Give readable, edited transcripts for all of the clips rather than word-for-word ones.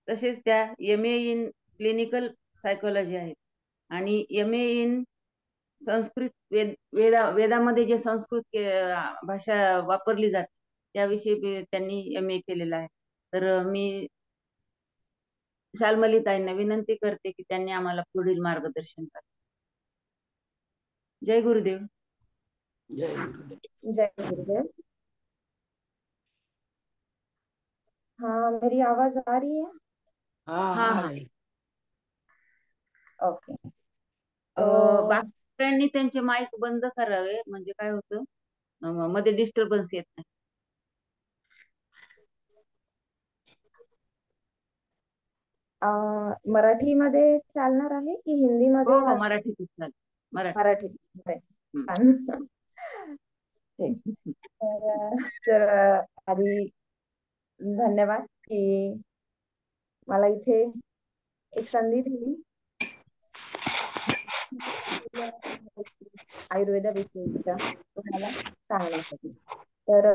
तसेच त्या MA in clinical psychology आहेत आणि MA इन संस्कृत वेदामध्ये जे संस्कृत भाषा वापरली जाते त्याविषयी त्यांनी MA केलेला आहे. तर मी शाल्मली ताईंना विनंती करते की त्यांनी आम्हाला पुढील मार्गदर्शन करावे. जय गुरुदेव. जय गुरुदेव. जय गुरुदेव. हाँ, मेरी आवाज आ रही है? हाँ हाँ आ हाँ. रही. ओके. तो बाकीच्यांनी त्यांचे माईक बंद करावे, म्हणजे काय होतं मध्ये डिस्टर्बन्स येत नाही. मराठीमध्ये चालणार आहे की हो हिंदीमध्ये? हो, मराठीतच चालेल. मराठी. हम्म. ठीक. तर आधी धन्यवाद की मला इथे एक संधी दिली आयुर्वेदाविषयीच्या तुम्हाला सांगण्यासाठी. तर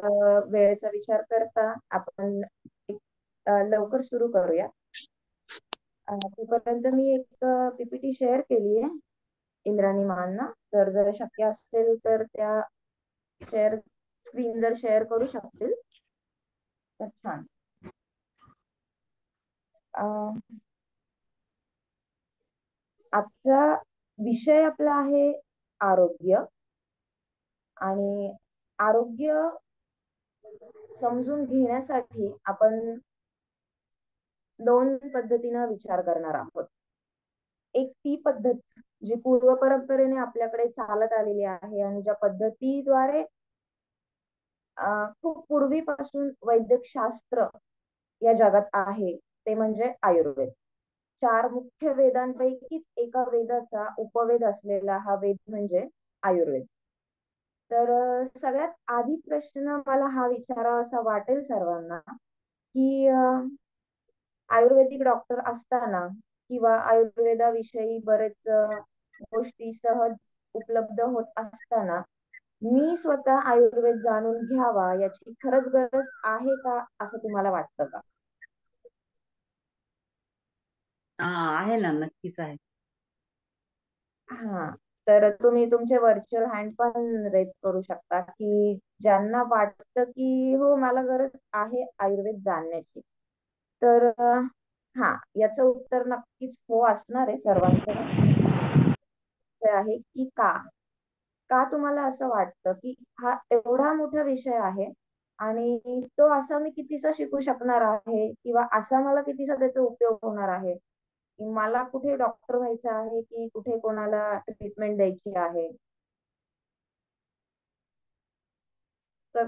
वेळेचा विचार करता आपण लवकर सुरू करूया. तोपर्यंत मी एक PPT शेअर केली आहे इंद्राणी मॅमना. तर जर शक्य असेल तर त्या स्क्रीन जर शेअर करू शकतील तर छान. आजचा विषय आपला आहे आरोग्य. आणि आरोग्य समजून घेण्यासाठी आपण दोन पद्धतीने विचार करणार आहोत. एक ती पद्धत जी पूर्व परंपरेने आपल्याकडे चालत आलेली आहे आणि ज्या पद्धतीद्वारे खूप पूर्वीपासून वैद्यकशास्त्र या जगात आहे ते म्हणजे आयुर्वेद. 4 मुख्य वेदांपैकीच एका वेदाचा उपवेद असलेला हा वेद म्हणजे आयुर्वेद. तर सगळ्यात आधी प्रश्न मला हा विचारावा असा वाटेल सर्वांना की आयुर्वेदिक डॉक्टर असताना किंवा आयुर्वेदाविषयी बरेच गोष्टी सहज उपलब्ध होत असताना मी स्वतः आयुर्वेद जाणून घ्यावा याची खरंच गरज आहे का, असं तुम्हाला वाटतं का? आहे ना, नक्कीच आहे. हा, तर तुम्ही तुमचे व्हर्च्युअल हँड पण रेज करू शकता की ज्यांना वाटतं की हो मला गरज आहे आयुर्वेद जाणण्याची. तर हा, याचं उत्तर नक्कीच हो असणार आहे सर्वांचं. ते आहे की का तुम्हाला असं वाटतं की हा एवढा मोठा विषय आहे आणि तो असा मी कितीसा शिकू शकणार आहे किंवा असा मला कितीसा त्याचा उपयोग होणार आहे, की मला कुठे डॉक्टर व्हायचं आहे की कुठे कोणाला ट्रीटमेंट द्यायची आहे. तर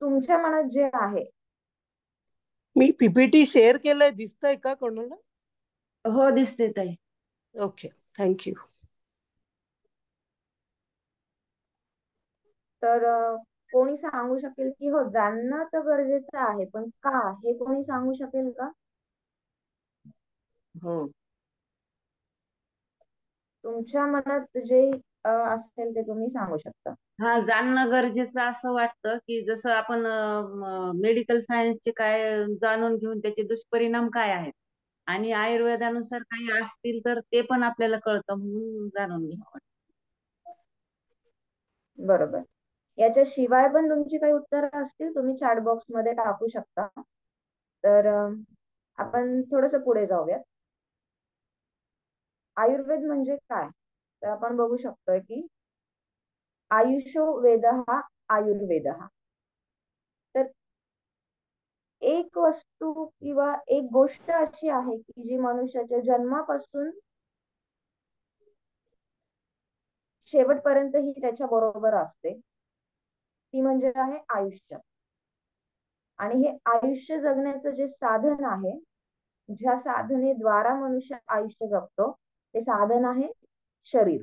तुमच्या मनात जे आहे. मी PPT शेअर केलंय, दिसतंय का कोणाला? हो, दिसते ताई. Okay, thank you. तर कोणी सांगू शकेल की हो जाणणं तर गरजेचं आहे पण का, हे कोणी सांगू शकेल का? हो. तुमच्या मनात जे असेल ते तुम्ही सांगू शकता. हा, जाणणं गरजेचं असं वाटतं की जसं आपण मेडिकल सायन्सचे काय जाणून घेऊन त्याचे दुष्परिणाम काय आहेत आणि आयुर्वेदानुसार काही असतील तर ते पण आपल्याला कळतं, म्हणून जाणून घ्यावं. बरोबर. याच्याशिवाय पण तुमची काही उत्तरं असतील तुम्ही चॅट बॉक्स मध्ये टाकू शकता. तर आपण थोडस पुढे जाऊयात. आयुर्वेद म्हणजे काय, तर आपण बघू शकतोय की आयुषो वेद हा आयुर्वेद हा. तर एक वस्तू किंवा एक गोष्ट अशी आहे की जी मनुष्याच्या जन्मापासून शेवटपर्यंत ही त्याच्या बरोबर असते, ती म्हणजे आहे आयुष्य. आणि हे आयुष्य जगण्याचं जे साधन आहे, ज्या साधनेद्वारा मनुष्य आयुष्य जगतो, ते साधन आहे शरीर.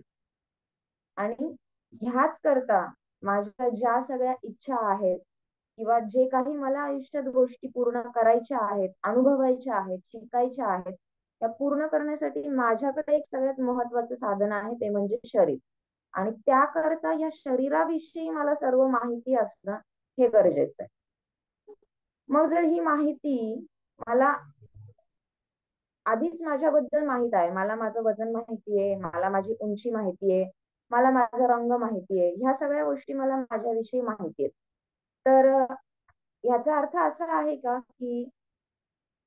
आणि ह्याच करता माझ्या ज्या सगळ्या इच्छा आहेत किंवा जे काही मला आयुष्यात गोष्टी पूर्ण करायच्या आहेत, अनुभवायच्या आहेत, शिकायच्या आहेत, त्या पूर्ण करण्यासाठी माझ्याकडे एक सगळ्यात महत्वाचं साधन आहे, ते म्हणजे शरीर. आणि त्याकरता या शरीराविषयी मला सर्व माहिती असणं हे गरजेचं आहे. मग जर ही माहिती मला आधीच माझ्याबद्दल माहित आहे, मला माझं वजन माहिती आहे, मला माझी उंची माहिती आहे, मला माझा रंग माहिती आहे, ह्या सगळ्या गोष्टी मला माझ्याविषयी माहिती आहेत. तर याचा अर्थ असा आहे का की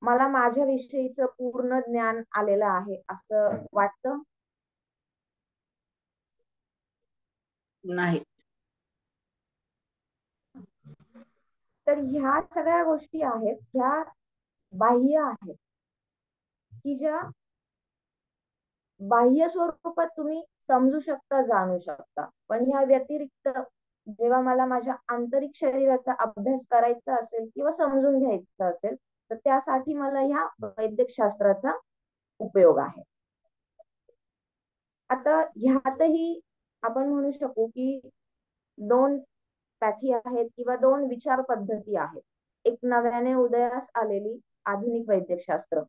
मला माझ्याविषयीचं पूर्ण ज्ञान आलेलं आहे असं वाटतं? नाही. तर ह्या सगळ्या गोष्टी आहेत, ह्या बाह्य आहेत, की ज्या बाह्य स्वरूपात तुम्ही समजू शकता, जाणू शकता. पण ह्या व्यतिरिक्त जेव्हा मला माझ्या आंतरिक शरीराचा अभ्यास करायचा असेल किंवा समजून घ्यायचा असेल, तर त्यासाठी मला ह्या वैद्यक शास्त्राचा उपयोग आहे. आता ह्यातही आपण म्हणू शकू की दोन पॅथी आहेत किंवा दोन विचार पद्धती आहेत. एक नव्याने उदयास आलेली आधुनिक वैद्यकशास्त्र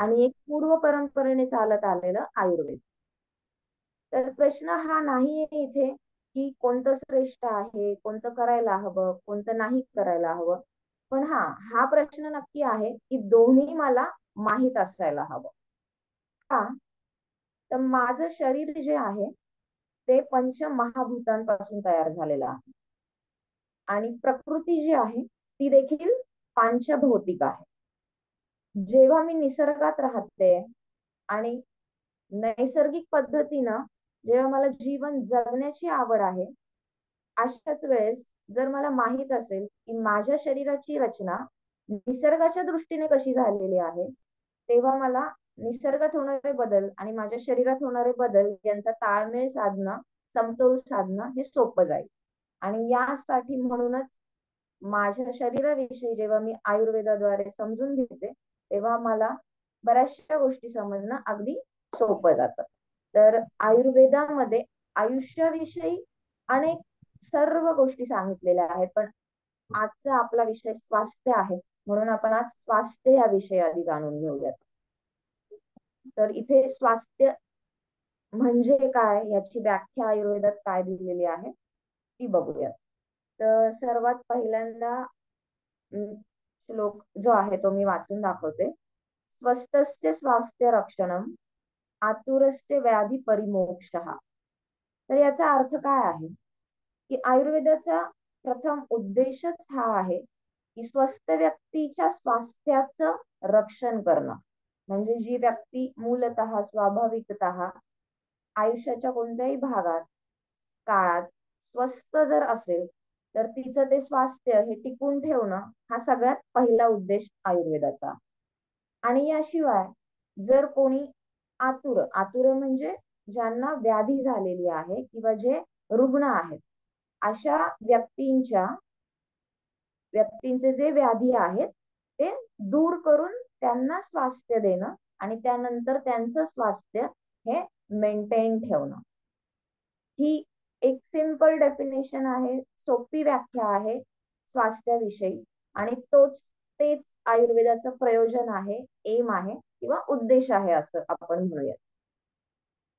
आणि एक पूर्व परंपरेने चालत आलेलं आयुर्वेद. तर प्रश्न हा नाहीये इथे की कोणतं श्रेष्ठ आहे, कोणतं करायला हवं, कोणतं नाही करायला हवं. पण हा प्रश्न नक्की आहे की दोन्ही मला माहीत असायला हवं. का? तर माझं शरीर जे आहे ते पंचमहाभूतांपासून तयार झालेलं आहे आणि प्रकृती जी आहे ती देखील पांचभौतिक आहे. जेव्हा मी निसर्गात राहते आणि नैसर्गिक पद्धतीनं जेव्हा मला जीवन जगण्याची आवड आहे, अशाच वेळेस जर मला माहित असेल की माझ्या शरीराची रचना निसर्गाच्या दृष्टीने कशी झालेली आहे, तेव्हा मला निसर्गात होणारे बदल आणि माझ्या शरीरात होणारे बदल यांचा ताळमेळ साधणं, समतोल साधणं हे सोपं जाईल. आणि यासाठी म्हणूनच माझ्या शरीराविषयी जेव्हा मी आयुर्वेदाद्वारे समजून घेते, तेव्हा मला बऱ्याचशा गोष्टी समजणं अगदी सोपं जातं. तर आयुर्वेदामध्ये आयुष्याविषयी अनेक सर्व गोष्टी सांगितलेल्या आहेत, पण आजचा आपला विषय स्वास्थ्य आहे, म्हणून आपण आज स्वास्थ्य या विषयी आधी जाणून घेऊयात. तर इथे स्वास्थ्य म्हणजे काय, याची व्याख्या आयुर्वेदात काय दिलेली आहे ती बघूयात. तर सर्वात पहिल्यांदा श्लोक जो आहे तो मी वाचून दाखवते. स्वस्थस्य स्वास्थ्य रक्षणम, आतुरस्य व्याधी परिमोक्षः. तर याचा अर्थ काय आहे की आयुर्वेदाचा प्रथम उद्देशच हा आहे की स्वस्थ व्यक्तीच्या स्वास्थ्याचं रक्षण करणं. म्हणजे जी व्यक्ती मूलतः स्वाभाविकतः आयुष्याच्या कोणत्याही भागात काळात स्वस्थ जर असेल, तर तिचं ते स्वास्थ्य हे टिकून ठेवणं हा सगळ्यात पहिला उद्देश आयुर्वेदाचा. आणि याशिवाय जर कोणी आतुर म्हणजे ज्यांना व्याधी झालेली आहे किंवा जे रुग्ण आहेत, अशा व्यक्तींचे जे व्याधी आहेत ते दूर करून त्यांना स्वास्थ्य देणं आणि त्यानंतर त्यांचं स्वास्थ्य हे मेंटेन ठेवणं. ही एक सिंपल डेफिनेशन आहे, सोपी व्याख्या आहे स्वास्थ्याविषयी, आणि तेच आयुर्वेदाचं प्रयोजन आहे, एम आहे किंवा उद्देश आहे असं आपण म्हणूयात.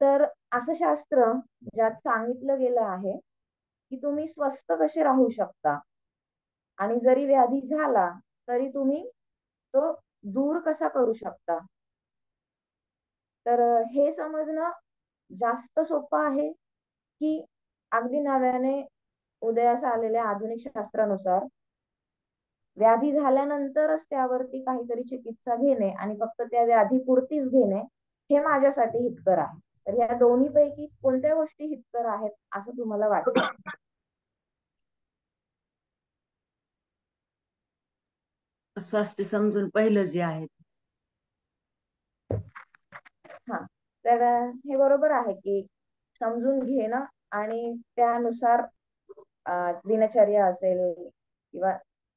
तर असं शास्त्र ज्यात सांगितलं गेलं आहे की तुम्ही स्वस्थ कसे राहू शकता आणि जरी व्याधी झाला तरी तुम्ही तो दूर कसा करू शकता. तर हे समजणं जास्त सोपं आहे की अगदी नव्याने उदयास आलेल्या आधुनिक शास्त्रानुसार व्याधी झाल्यानंतरच त्यावरती काहीतरी चिकित्सा घेणे आणि फक्त त्या व्याधीपुरतीच घेणे हे माझ्यासाठी हितकर आहे. तर या दोन्ही पैकी कोणत्या गोष्टी हितकर आहेत असं तुम्हाला वाटतं? स्वास्थ्य समजून पहिलं जे आहे. हा, तर हे बरोबर आहे की समजून घेणं आणि त्यानुसार दिनचर्या असेल किंवा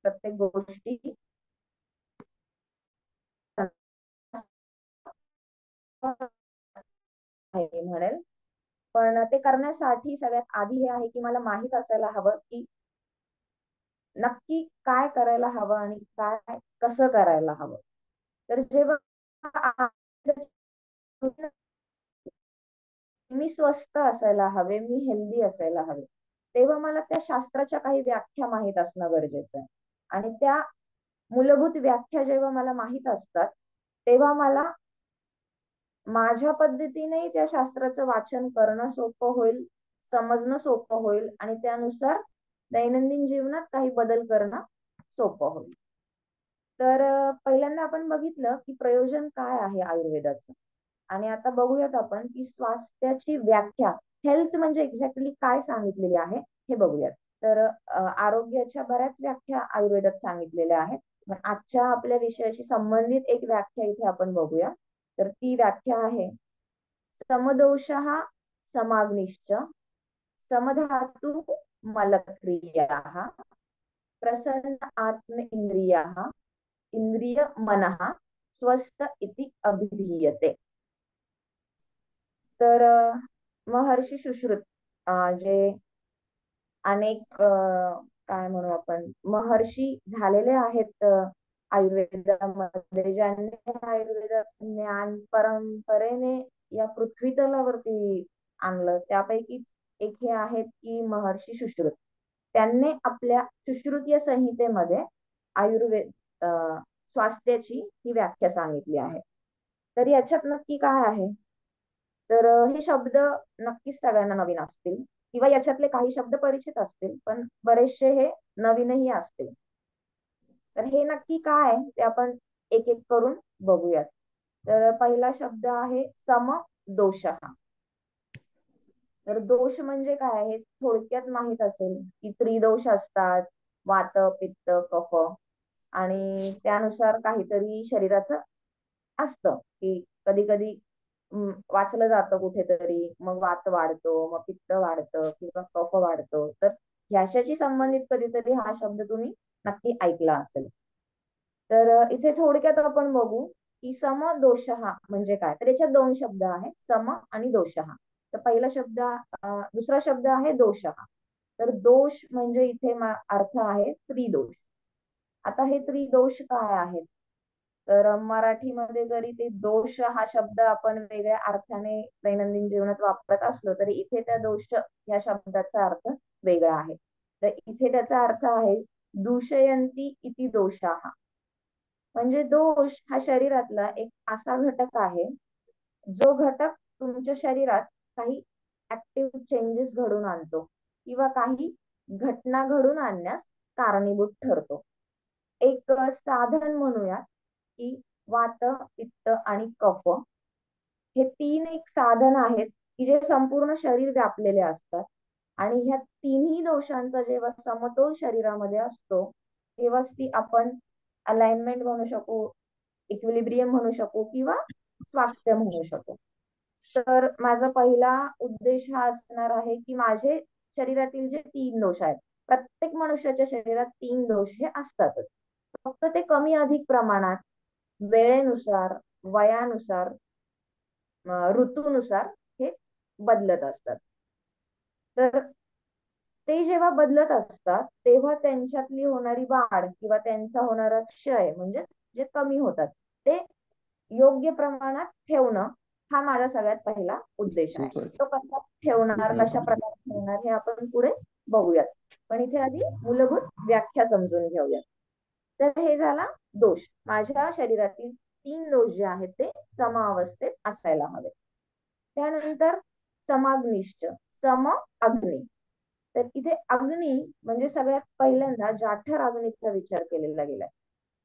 प्रत्येक गोष्टी म्हणेल. पण ते करण्यासाठी सगळ्यात आधी हे आहे की मला माहित असायला हवं की नक्की काय करायला हवं आणि काय कसं करायला हवं. तर जेव्हा मी स्वस्थ असायला हवे, मी हेल्दी असायला हवे, तेव्हा मला त्या शास्त्राच्या काही व्याख्या माहित असणं गरजेचं आहे. आणि त्या मूलभूत व्याख्या जेव्हा मला माहित असतात, तेव्हा मला माझ्या पद्धतीने त्या शास्त्राचं वाचन करणं सोपं होईल, समजणं सोपं होईल आणि त्यानुसार दैनंदिन जीवनात काही बदल करणं सोपं होईल. तर पहिल्यांदा आपण बघितलं की प्रयोजन काय आहे आयुर्वेदाचं, आणि आता बघूयात आपण की स्वास्थ्याची व्याख्या, हेल्थ म्हणजे एक्झॅक्टली काय सांगितलेली आहे हे बघूयात. तर आरोग्याच्या बऱ्याच व्याख्या आयुर्वेदात सांगितलेल्या आहेत, पण आजच्या आपल्या विषयाशी संबंधित एक व्याख्या इथे आपण बघूया. तर ती व्याख्या आहे, समदोषः समाग्निश्च समधातु मलक्रियाः प्रसन्न आत्म इंद्रियाः इंद्रिय मनः स्वस्थ इति अभिधीयते. तर महर्षी सुश्रुत जे अनेक काय म्हणू आपण महर्षी झालेले आहेत आयुर्वेदामध्ये, ज्यांनी आयुर्वेदाचं ज्ञान परंपरेने या पृथ्वी तलावरती आणलं, त्यापैकी एक हे आहेत की महर्षी सुश्रुत. त्यांनी आपल्या सुश्रुत या संहितेमध्ये आयुर्वेद स्वास्थ्याची ही व्याख्या सांगितली आहे. तर याच्यात नक्की काय आहे, तर हे शब्द नक्कीच सगळ्यांना नवीन असतील किंवा याच्यातले काही शब्द परिचित असतील, पण बरेचसे हे नवीनही असतील. तर हे नक्की काय आहे ते आपण एक एक करून बघूयात. तर पहिला शब्द आहे समदोषः. तर दोष म्हणजे काय आहे थोडक्यात माहित असेल की त्रिदोष असतात, वात पित्त कफ, आणि त्यानुसार काहीतरी शरीराचं असतं की कधी कधी वाचलं जातं कुठेतरी, मग वात वाढतो, मग पित्त वाढतं किंवा कफ वाढतो. तर ह्याच्याशी संबंधित कधीतरी हा शब्द तुम्ही नक्की ऐकला असेल. तर इथे थोडक्यात आपण बघू की समदोषः म्हणजे काय. तर याच्यात दोन शब्द आहेत, सम आणि दोषः. तर पहिला शब्द दुसरा शब्द आहे दोषः. तर दोष म्हणजे इथे अर्थ आहे त्रिदोष. आता हे त्रिदोष काय आहेत, तर मराठीमध्ये जरी ते दोष हा शब्द आपण वेगळ्या अर्थाने दैनंदिन जीवनात वापरत असलो, तरी इथे त्या दोष या शब्दाचा अर्थ वेगळा आहे. तर इथे त्याचा अर्थ आहे दूषयंती इति दोषाः. म्हणजे दोष हा शरीरातला एक असा घटक आहे जो घटक तुमच्या शरीरात काही ऍक्टिव्ह चेंजेस घडून आणतो किंवा काही घटना घडून आणण्यास कारणीभूत ठरतो. एक साधन म्हणूया की वात पित्त आणि कफ हे तीन एक साधन आहेत की जे संपूर्ण शरीर व्यापलेले असतात, आणि ह्या तिन्ही दोषांचा जेव्हा समतोल शरीरामध्ये असतो तेव्हाच ती आपण अलाइनमेंट म्हणू शकू, इक्विलिब्रियम म्हणू शकू किंवा स्वास्थ्य म्हणू शकू. तर माझा पहिला उद्देश हा असणार आहे की माझे शरीरातील जे तीन दोष आहेत, प्रत्येक मनुष्याच्या शरीरात तीन दोष हे असतातच, फक्त ते कमी अधिक प्रमाणात वेळेनुसार, वयानुसार, ऋतूनुसार हे बदलत असतात. तर ते जेव्हा बदलत असतात तेव्हा त्यांच्यातली होणारी वाढ किंवा त्यांचा होणारा क्षय म्हणजे जे कमी होतात ते योग्य प्रमाणात ठेवणं हा माझा सगळ्यात पहिला उद्देश आहे. तो कसा ठेवणार, कशा प्रकारे ठेवणार हे आपण पुढे बघूयात, पण इथे आधी मूलभूत व्याख्या समजून घेऊयात. तर हे झाला दोष. माझ्या शरीरातील तीन दोष जे आहेत ते समावस्थेत असायला हवे. त्यानंतर समाग्निश्च, सम अग्नी. तर इथे अग्नी म्हणजे सगळ्यात पहिल्यांदा जाठर अग्नीचा विचार केलेला गेलाय.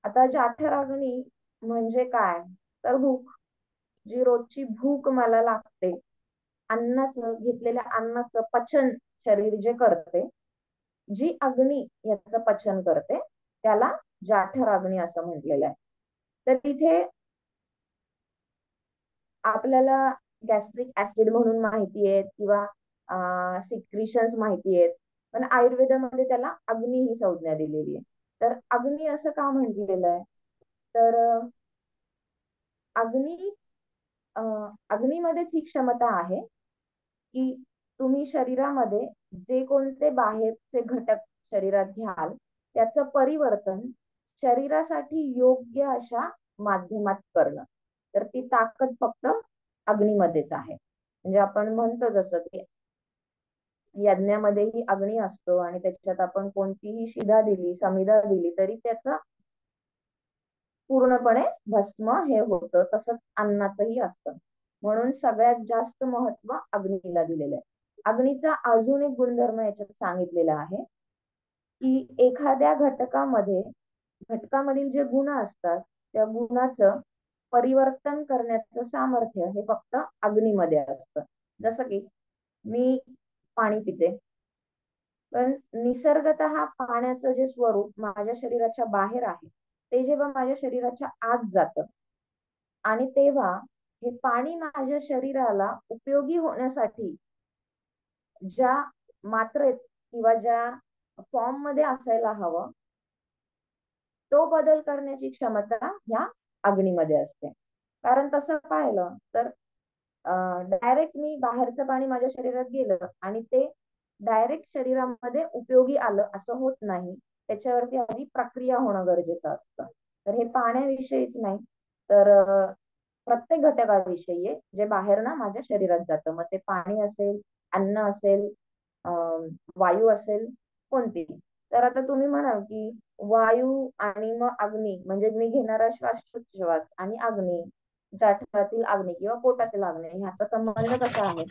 आता जाठर अग्नी म्हणजे काय, तर भूक, जी रोजची भूक मला लागते, अन्नाचं घेतलेल्या अन्नाचं पचन शरीर जे करते, जी अग्नी याचं पचन करते त्याला जाठर अग्नी असं म्हटलेलं आहे. तर तिथे आपल्याला गॅस्ट्रिक ऍसिड म्हणून माहिती आहेत किंवा सिक्रिशन्स माहिती आहेत, पण आयुर्वेदामध्ये त्याला अग्नी ही संज्ञा दिलेली आहे. तर अग्नी असं का म्हटलेलं आहे, तर अग्नी अग्नीमध्येच ही क्षमता आहे की तुम्ही शरीरामध्ये जे कोणते बाहेरचे घटक शरीरात घ्याल त्याचं परिवर्तन शरीरासाठी योग्य अशा माध्यमात करणं. तर ती ताकद फक्त अग्नीमध्येच आहे. म्हणजे आपण म्हणतो जसं की यज्ञामध्येही अग्नी असतो आणि त्याच्यात आपण कोणतीही शिधा दिली, समिधा दिली तरी त्याचा पूर्णपणे भस्म हे होतं, तसंच अन्नाचंही असतं. म्हणून सगळ्यात जास्त महत्व अग्नीला दिलेलं आहे. अग्नीचा अजून एक गुणधर्म याच्यात सांगितलेला आहे की एखाद्या घटकामधील जे गुण असतात त्या गुणाचं परिवर्तन करण्याचं सामर्थ्य हे फक्त अग्नीमध्ये असतं. जसं की मी पाणी पिते, पण निसर्गतः पाण्याचं जे स्वरूप माझ्या शरीराच्या बाहेर आहे ते जेव्हा माझ्या शरीराच्या आत जातं आणि तेव्हा हे पाणी माझ्या शरीराला उपयोगी होण्यासाठी ज्या मात्रेत किंवा ज्या फॉर्म मध्ये असायला हवं तो बदल करण्याची क्षमता ह्या अग्नीमध्ये असते. कारण तसं पाहिलं तर डायरेक्ट मी बाहेरचं पाणी माझ्या शरीरात गेलं आणि ते डायरेक्ट शरीरामध्ये उपयोगी आलं असं होत नाही. त्याच्यावरती आधी प्रक्रिया होणं गरजेचं असतं. तर हे पाण्याविषयीच नाही तर प्रत्येक घटकाविषयी आहे जे बाहेर ना माझ्या शरीरात जातं. मग ते पाणी असेल, अन्न असेल, वायू असेल, कोणतीही. तर आता तुम्ही म्हणाल की वायू आणि मग अग्नी म्हणजे मी घेणारा श्वासोच्छ्वास आणि अग्नी, जाठरातील अग्नी किंवा पोटातील अग्नी ह्याचा संबंध कसा आहे.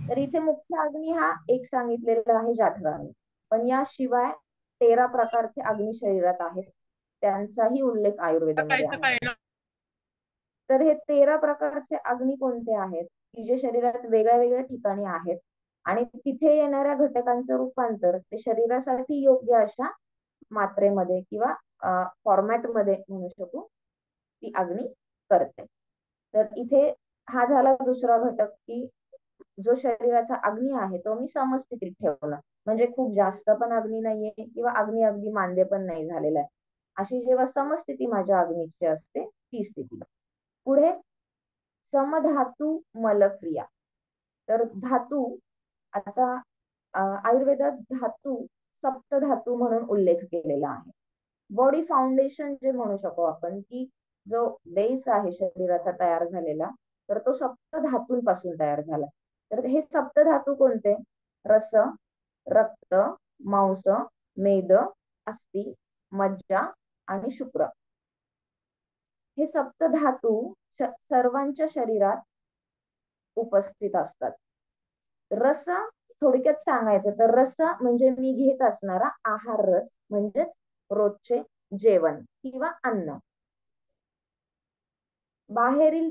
तर इथे मुख्य अग्नी हा एक सांगितलेला आहे जाठराग्नी, पण याशिवाय 13 प्रकारचे अग्नी शरीरात आहेत त्यांचाही उल्लेख आयुर्वेदामध्ये आहे. तर हे 13 प्रकारचे अग्नी कोणते आहेत की जे शरीरात वेगळ्या वेगळ्या ठिकाणी आहेत आणि तिथे येणाऱ्या घटकांचं रूपांतर ते शरीरासाठी योग्य अशा मात्रेमध्ये किंवा फॉर्मॅट मध्ये म्हणू शकू ती अग्नी करते. तर इथे हा झाला दुसरा घटक की जो शरीराचा अग्नी आहे तो मी समस्थितीत ठेवला, म्हणजे खूप जास्त पण अग्नी नाहीये किंवा अग्नी अगदी मांदे पण नाही झालेला आहे. अशी जेव्हा समस्थिती माझ्या अग्नीची असते ती स्थिती. पुढे समधातू मलक्रिया. तर धातू आता आयुर्वेदात धातू सप्तधातू म्हणून उल्लेख केलेला आहे. बॉडी फाउंडेशन जे म्हणू शकतो आपण की जो बेस आहे शरीराचा तयार झालेला तर तो सप्त धातूंपासून तयार झाला. तर हे सप्तधातू कोणते? रस, रक्त, मांस, मेद, अस्थि, मज्जा आणि शुक्र. हे सप्तधातू सर्वांच्या शरीरात उपस्थित असतात. रस थोडक्यात सांगायचं तर रस म्हणजे मी घेत असणारा आहार रस म्हणजेच रोजचे जेवण किंवा अन्न. बाहेरील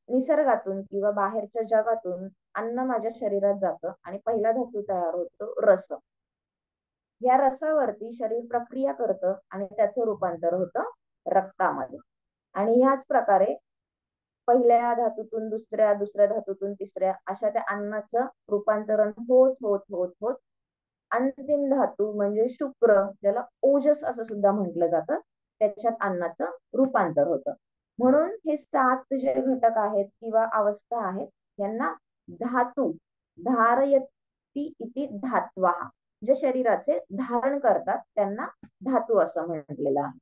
निसर्गातून किंवा बाहेरच्या जगातून अन्न माझ्या शरीरात जातं आणि पहिला धातू तयार होतो रस. या रसावरती शरीर प्रक्रिया करतं आणि त्याचं रूपांतर होतं रक्तामध्ये. आणि ह्याच प्रकारे पहिल्या धातूतून दुसऱ्या, दुसऱ्या धातूतून तिसऱ्या अशा त्या अन्नाचं रूपांतरण होत होत होत होत अंतिम धातू म्हणजे शुक्र, ज्याला ओजस असं सुद्धा म्हटलं जातं, त्याच्यात अन्नाचं रूपांतर होतं. म्हणून हे 7 जे घटक आहेत किंवा अवस्था आहेत यांना धातू धारयती इति धात्वः, जे शरीराचे धारण करतात त्यांना धातू असं म्हटलेलं आहे.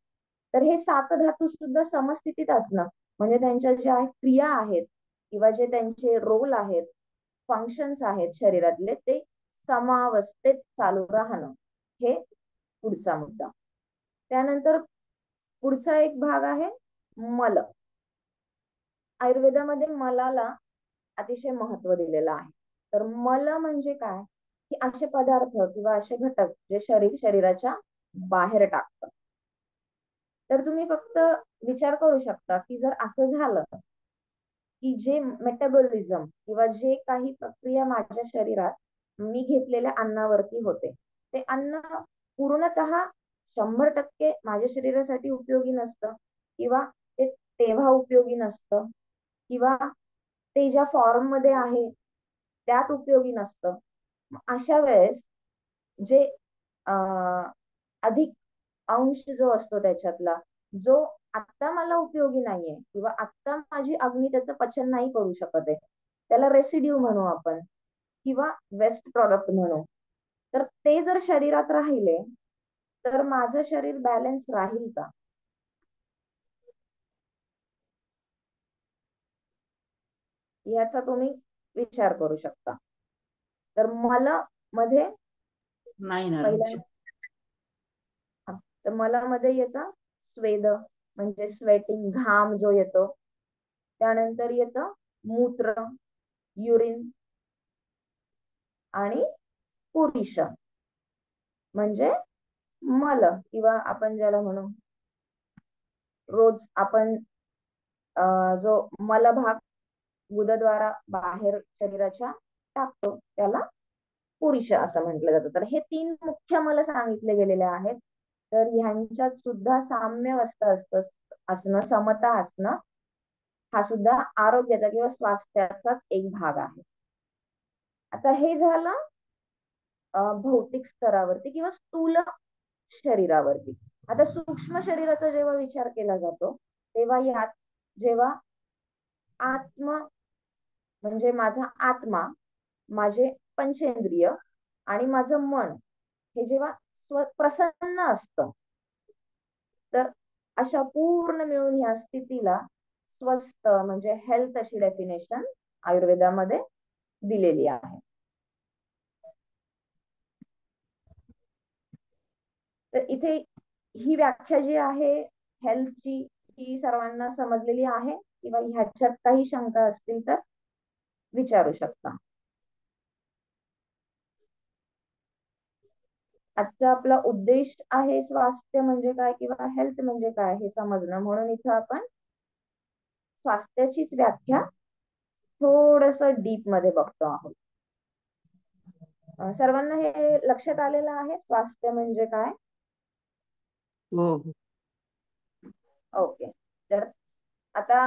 तर हे 7 धातू सुद्धा समस्थितीत असणं म्हणजे त्यांच्या ज्या क्रिया आहेत किंवा जे त्यांचे रोल आहेत, फंक्शन्स आहेत शरीरातले ते समावस्थेत चालू राहणं हे पुढचा मुद्दा. त्यानंतर पुढचा एक भाग आहे मल. आयुर्वेदामध्ये मलाला अतिशय महत्व दिलेलं आहे. तर मल म्हणजे काय की असे पदार्थ किंवा असे घटक जे शरीराच्या बाहेर टाकतं. तर तुम्ही फक्त विचार करू शकता की जर असं झालं की जे मेटाबॉलिझम किंवा जे काही प्रक्रिया माझ्या शरीरात मी घेतलेल्या अन्नावरती होते ते अन्न पूर्णतः 100% माझ्या शरीरासाठी उपयोगी नसतं किंवा ते तेव्हा उपयोगी नसतं किंवा ते ज्या फॉर्म मध्ये आहे त्यात उपयोगी नसतं. अशा वेळेस जे अधिक अंश जो असतो त्याच्यातला जो आता मला उपयोगी नाहीये किंवा आता माझी अग्नी त्याचं पचन नाही करू शकत आहे त्याला रेसिड्यू म्हणू आपण किंवा वेस्ट प्रॉडक्ट म्हणू. तर ते जर शरीरात राहिले तर माझं शरीर बॅलन्स राहील का? याचा तुम्ही विचार करू शकता. तर मला मध्ये नाही ना. पहिल्या तर मला मध्ये येतं स्वेद म्हणजे स्वेटिंग, घाम जो येतो त्यानंतर येतं मूत्र, युरिन आणि पुरीश म्हणजे मल, किंवा आपण ज्याला म्हणू रोज आपण जो मलभाग गुदद्वारा बाहेर शरीराच्या टाकतो त्याला पुरीश असं म्हटलं जातं. तर हे 3 मुख्य मल सांगितले गेलेले आहेत. तर ह्यांच्यात सुद्धा साम्यावस्था असणं, समता असणं हा सुद्धा आरोग्याचा किंवा स्वास्थ्याचाच एक भाग आहे. आता हे झालं भौतिक स्तरावरती किंवा स्थूल शरीरावरती. आता सूक्ष्म शरीराचा जेव्हा विचार केला जातो तेव्हा यात जेव्हा आत्म म्हणजे माझा आत्मा, माझे पंचेंद्रिय आणि माझं मन हे जेव्हा प्रसन्न असतं, तर अशा पूर्ण मिळून ह्या स्थितीला स्वस्थ म्हणजे हेल्थ अशी डेफिनेशन आयुर्वेदामध्ये दिलेली आहे. तर इथे ही व्याख्या जी आहे हेल्थची ही सर्वांना समजलेली आहे, किंवा ह्याच्यात काही शंका असतील तर विचारू शकता. आजचा आपला उद्देश आहे स्वास्थ्य म्हणजे काय किंवा हेल्थ म्हणजे काय हे समजणं, म्हणून इथं आपण स्वास्थ्याचीच व्याख्या थोडस डीप मध्ये बघतो आहोत. सर्वांना हे लक्षात आलेलं आहे स्वास्थ्य म्हणजे काय? हो. ओके. तर आता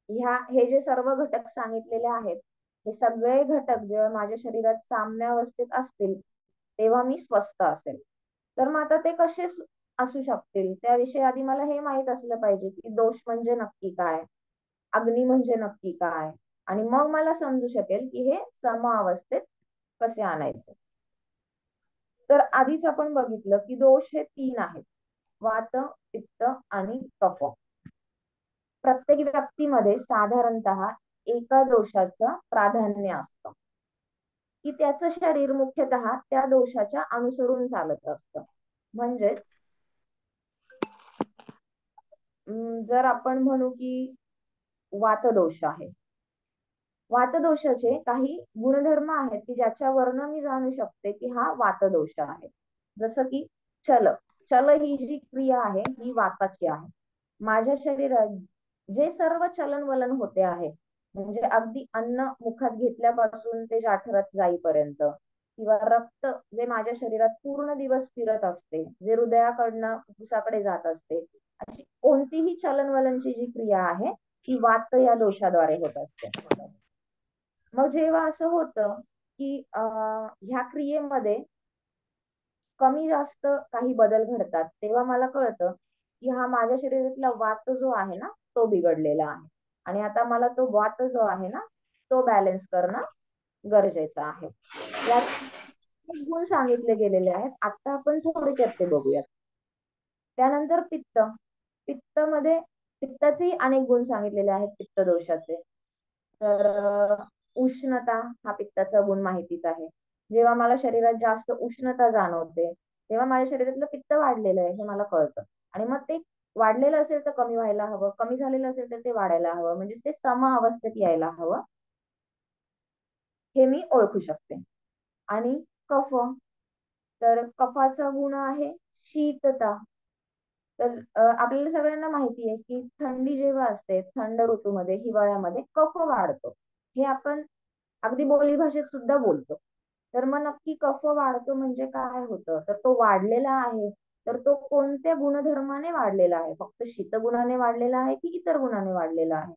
हे जे सर्व घटक सांगितलेले आहेत, हे सगळे घटक जेव्हा माझ्या शरीरात साम्यावस्थेत असतील तेव्हा मी स्वस्थ असेल. तर मग आता ते कसे असू शकतील त्याविषयी आधी मला हे माहित असलं पाहिजे की दोष म्हणजे नक्की काय, अग्नी म्हणजे नक्की काय, आणि मग मला समजू शकेल की हे सम अवस्थेत कसे आणायचे. तर आधीच आपण बघितलं की दोष हे 3 आहेत, वात, पित्त आणि कफ. प्रत्येक व्यक्तीमध्ये साधारणतः एका दोषाचं प्राधान्य असतं, की त्याचं शरीर मुख्यतः त्या दोषाच्या अनुसरून चालत असतं. म्हणजेच जर आपण म्हणू की वातदोष आहे, वातदोषाचे काही गुणधर्म आहेत की ज्याच्यावरनं मी जाणू शकते की हा वातदोष आहे. जसं की चल चल ही जी क्रिया आहे ही वाताची आहे. माझ्या शरीरात जे सर्व चलन वलन होते आहे, म्हणजे अगदी अन्न मुखात घेतल्यापासून ते जाठरात जाईपर्यंत, किंवा रक्त जे माझ्या शरीरात पूर्ण दिवस फिरत असते, जे हृदयाकडनं फुफ्फुसाकडे जात असते, अशी कोणतीही चलनवलनची जी क्रिया आहे ती वात या दोषाद्वारे होत असते. मग जेव्हा असं होतं की ह्या क्रियेमध्ये कमी जास्त काही बदल घडतात, तेव्हा मला कळतं की हा माझ्या शरीरातला वात जो आहे ना तो बिघडलेला आहे, आणि आता मला तो वात जो आहे ना तो बॅलन्स करणं गरजेचं आहे. यात गुण सांगितले गेलेले आहेत, आता आपण थोडक्यात ते बघूयात. त्यानंतर पित्त. पित्तामध्ये पित्ताचे अनेक गुण सांगितलेले आहेत पित्त दोषाचे. तर उष्णता हा पित्ताचा गुण माहितीच आहे. जेव्हा मला शरीरात जास्त उष्णता जाणवते तेव्हा माझ्या शरीरातलं पित्त वाढलेलं आहे हे मला कळतं, आणि मग ते वाढलेलं असेल तर कमी व्हायला हवं, कमी झालेलं असेल तर ते वाढायला हवं, म्हणजे ते सम अवस्थेत यायला हवं, हे मी ओळखू शकते. आणि कफ. तर कफाचा गुण आहे शीतता. तर आपल्याला सगळ्यांना माहिती आहे की थंडी जेव्हा असते, थंड ऋतूमध्ये हिवाळ्यामध्ये कफ वाढतो, हे आपण अगदी बोली भाषेत सुद्धा बोलतो. तर मग नक्की कफ वाढतो म्हणजे काय होतं, तर तो वाढलेला आहे, तर तो कोणत्या गुणधर्माने वाढलेला आहे, फक्त शीतगुणाने वाढलेला आहे की इतर गुणाने वाढलेला आहे,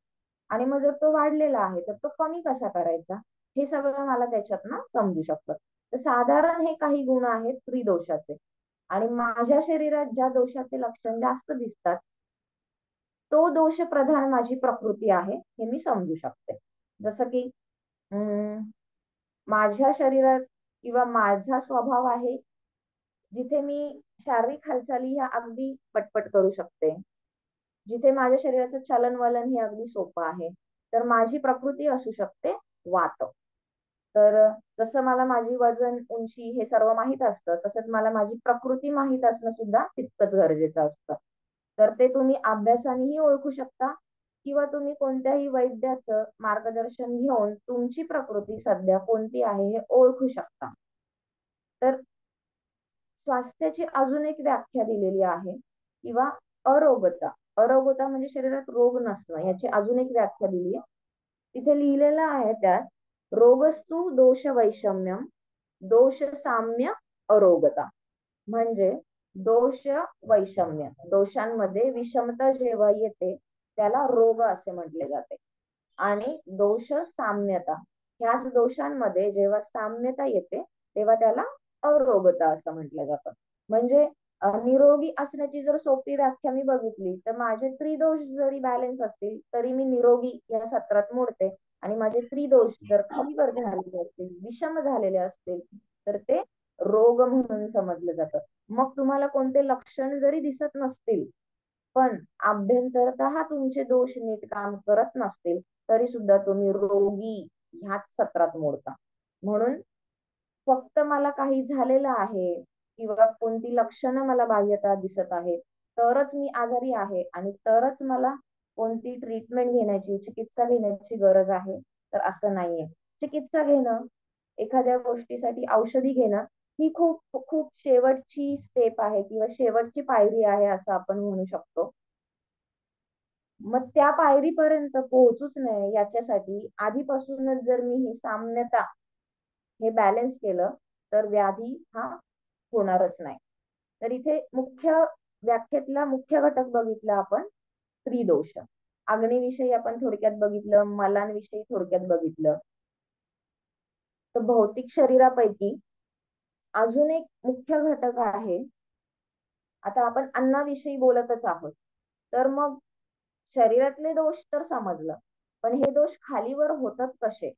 आणि मग जर तो वाढलेला आहे तर तो कमी कसा करायचा, हे सगळं मला त्याच्यातनं समजू शकतं. तर साधारण हे काही गुण आहेत त्रिदोषाचे, आणि माझ्या शरीरात ज्या दोषाचे लक्षण जास्त दिसतात तो दोष प्रधान माझी प्रकृती आहे हे मी समजू शकते. जसं की माझ्या शरीरात किंवा माझा स्वभाव आहे जिथे मी शारीरिक हालचाली ह्या अगदी पटपट करू शकते, जिथे माझ्या शरीराचं चलन वलन हे अगदी सोपं आहे, तर माझी प्रकृती असू शकते वात. तर जसं मला माझी वजन, उंची हे सर्व माहित असतं, तसंच मला माझी प्रकृती माहित असणं सुद्धा तितकंच गरजेचं असतं. तर ते तुम्ही अभ्यासानेही ओळखू शकता किंवा तुम्ही कोणत्याही वैद्याचं मार्गदर्शन घेऊन तुमची प्रकृती सध्या कोणती आहे हे ओळखू शकता. तर स्वास्थ्याची अजून एक व्याख्या दिलेली आहे किंवा अरोगता. अरोगता म्हणजे शरीरात रोग नसणं, याची अजून एक व्याख्या दिली आहे. तिथे लिहिलेलं आहे त्यात, रोगस्तु दोष वैषम्यम दोष साम्य अरोगता. म्हणजे दोष वैषम्य, दोषांमध्ये विषमता जेव्हा येते त्याला रोग असे म्हटले जाते. आणि दोष साम्यता, ह्याच दोषांमध्ये जेव्हा साम्यता येते तेव्हा त्याला अरोगता असं म्हटलं जातं. म्हणजे निरोगी असण्याची जर सोपी व्याख्या मी बघितली तर माझे त्रिदोष जरी बॅलन्स असतील तरी मी निरोगी या सत्रात मोडते. आणि माझे त्रिदोष जर खालीवर झालेले असतील, विषम झालेले असतील, तर ते रोग म्हणून समजलं जातं. मग तुम्हाला कोणते लक्षण जरी दिसत नसतील पण आभ्यंतरतः तुमचे दोष नीट काम करत नसतील तरी सुद्धा तुम्ही रोगी ह्याच सत्रात मोडता. म्हणून फक्त मला काही झालेलं आहे किंवा कोणती लक्षणं मला बाह्यतः दिसत आहे तरच मी आजारी आहे आणि तरच मला कोणती ट्रीटमेंट घेण्याची, चिकित्सा घेण्याची गरज आहे, तर असं नाहीये. चिकित्सा घेणं, एखाद्या गोष्टीसाठी औषधी घेणं ही खूप खूप शेवटची स्टेप आहे किंवा शेवटची पायरी आहे असं आपण म्हणू शकतो. मग त्या पायरीपर्यंत पोहोचूच नये याच्यासाठी आधीपासूनच जर मी ही साम्यता, हे बॅलन्स केलं तर व्याधी हा होणारच नाही. तर इथे मुख्य व्याख्येतला मुख्य घटक बघितला आपण त्रिदोष. अग्नीविषयी आपण थोडक्यात बघितलं, मलांविषयी थोडक्यात बघितलं. तर भौतिक शरीरापैकी अजून एक मुख्य घटक आहे. आता आपण अन्नाविषयी बोलतच आहोत, तर मग शरीरातले दोष तर समजलं, पण हे दोष खालीवर होतात कसे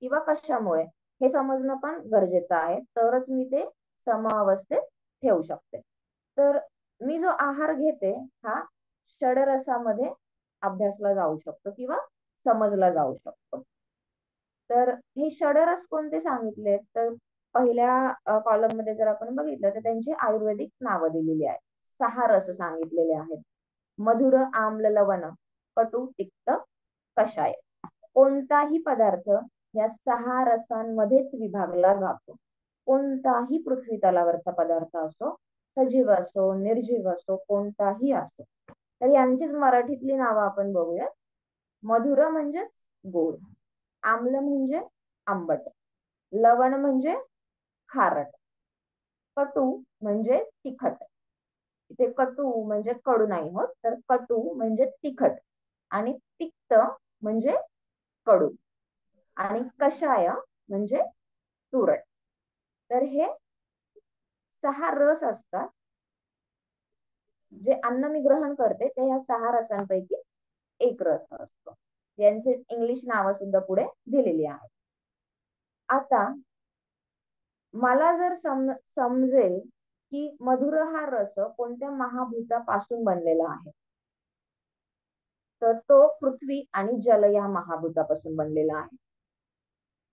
किंवा कशामुळे हे समजणं पण गरजेचं आहे, तरच मी ते समअवस्थेत ठेवू शकते. तर मी जो आहार घेते हा षडरसामध्ये अभ्यासला जाऊ शकतो किंवा समजला जाऊ शकतो. तर हे षडरस कोणते सांगितले, तर पहिल्या कॉलम मध्ये जर आपण बघितलं तर त्यांची आयुर्वेदिक नावं दिलेली आहेत. 6 रस सांगितलेले आहेत: मधुर, आम्ल, लवण, कटु, तिक्त, कषाय. कोणताही पदार्थ या 6 रसांमध्येच विभागला जातो. कोणताही पृथ्वी तलावरचा पदार्थ असो, सजीव असो, निर्जीव असो, कोणताही असो. तर यांचीच मराठीतली नावं आपण बघूयात. मधुर म्हणजे गोड, आम्ल म्हणजे आंबट, लवण म्हणजे खारट, कटू म्हणजे तिखट. इथे कटू म्हणजे कडू नाही होत, तर कटू म्हणजे तिखट, आणि तिक्त म्हणजे कडू, आणि कषाय म्हणजे तुरट. तर हे 6 रस असतात. जे अन्न मी ग्रहण करते ते ह्या 6 रसांपैकी एक रस असतो. यांचे इंग्लिश नावं सुद्धा पुढे दिलेली आहेत. आता मला जर समजेल की मधुर हा रस कोणत्या महाभूतापासून बनलेला आहे, तर तो पृथ्वी आणि जल या महाभूतापासून बनलेला आहे.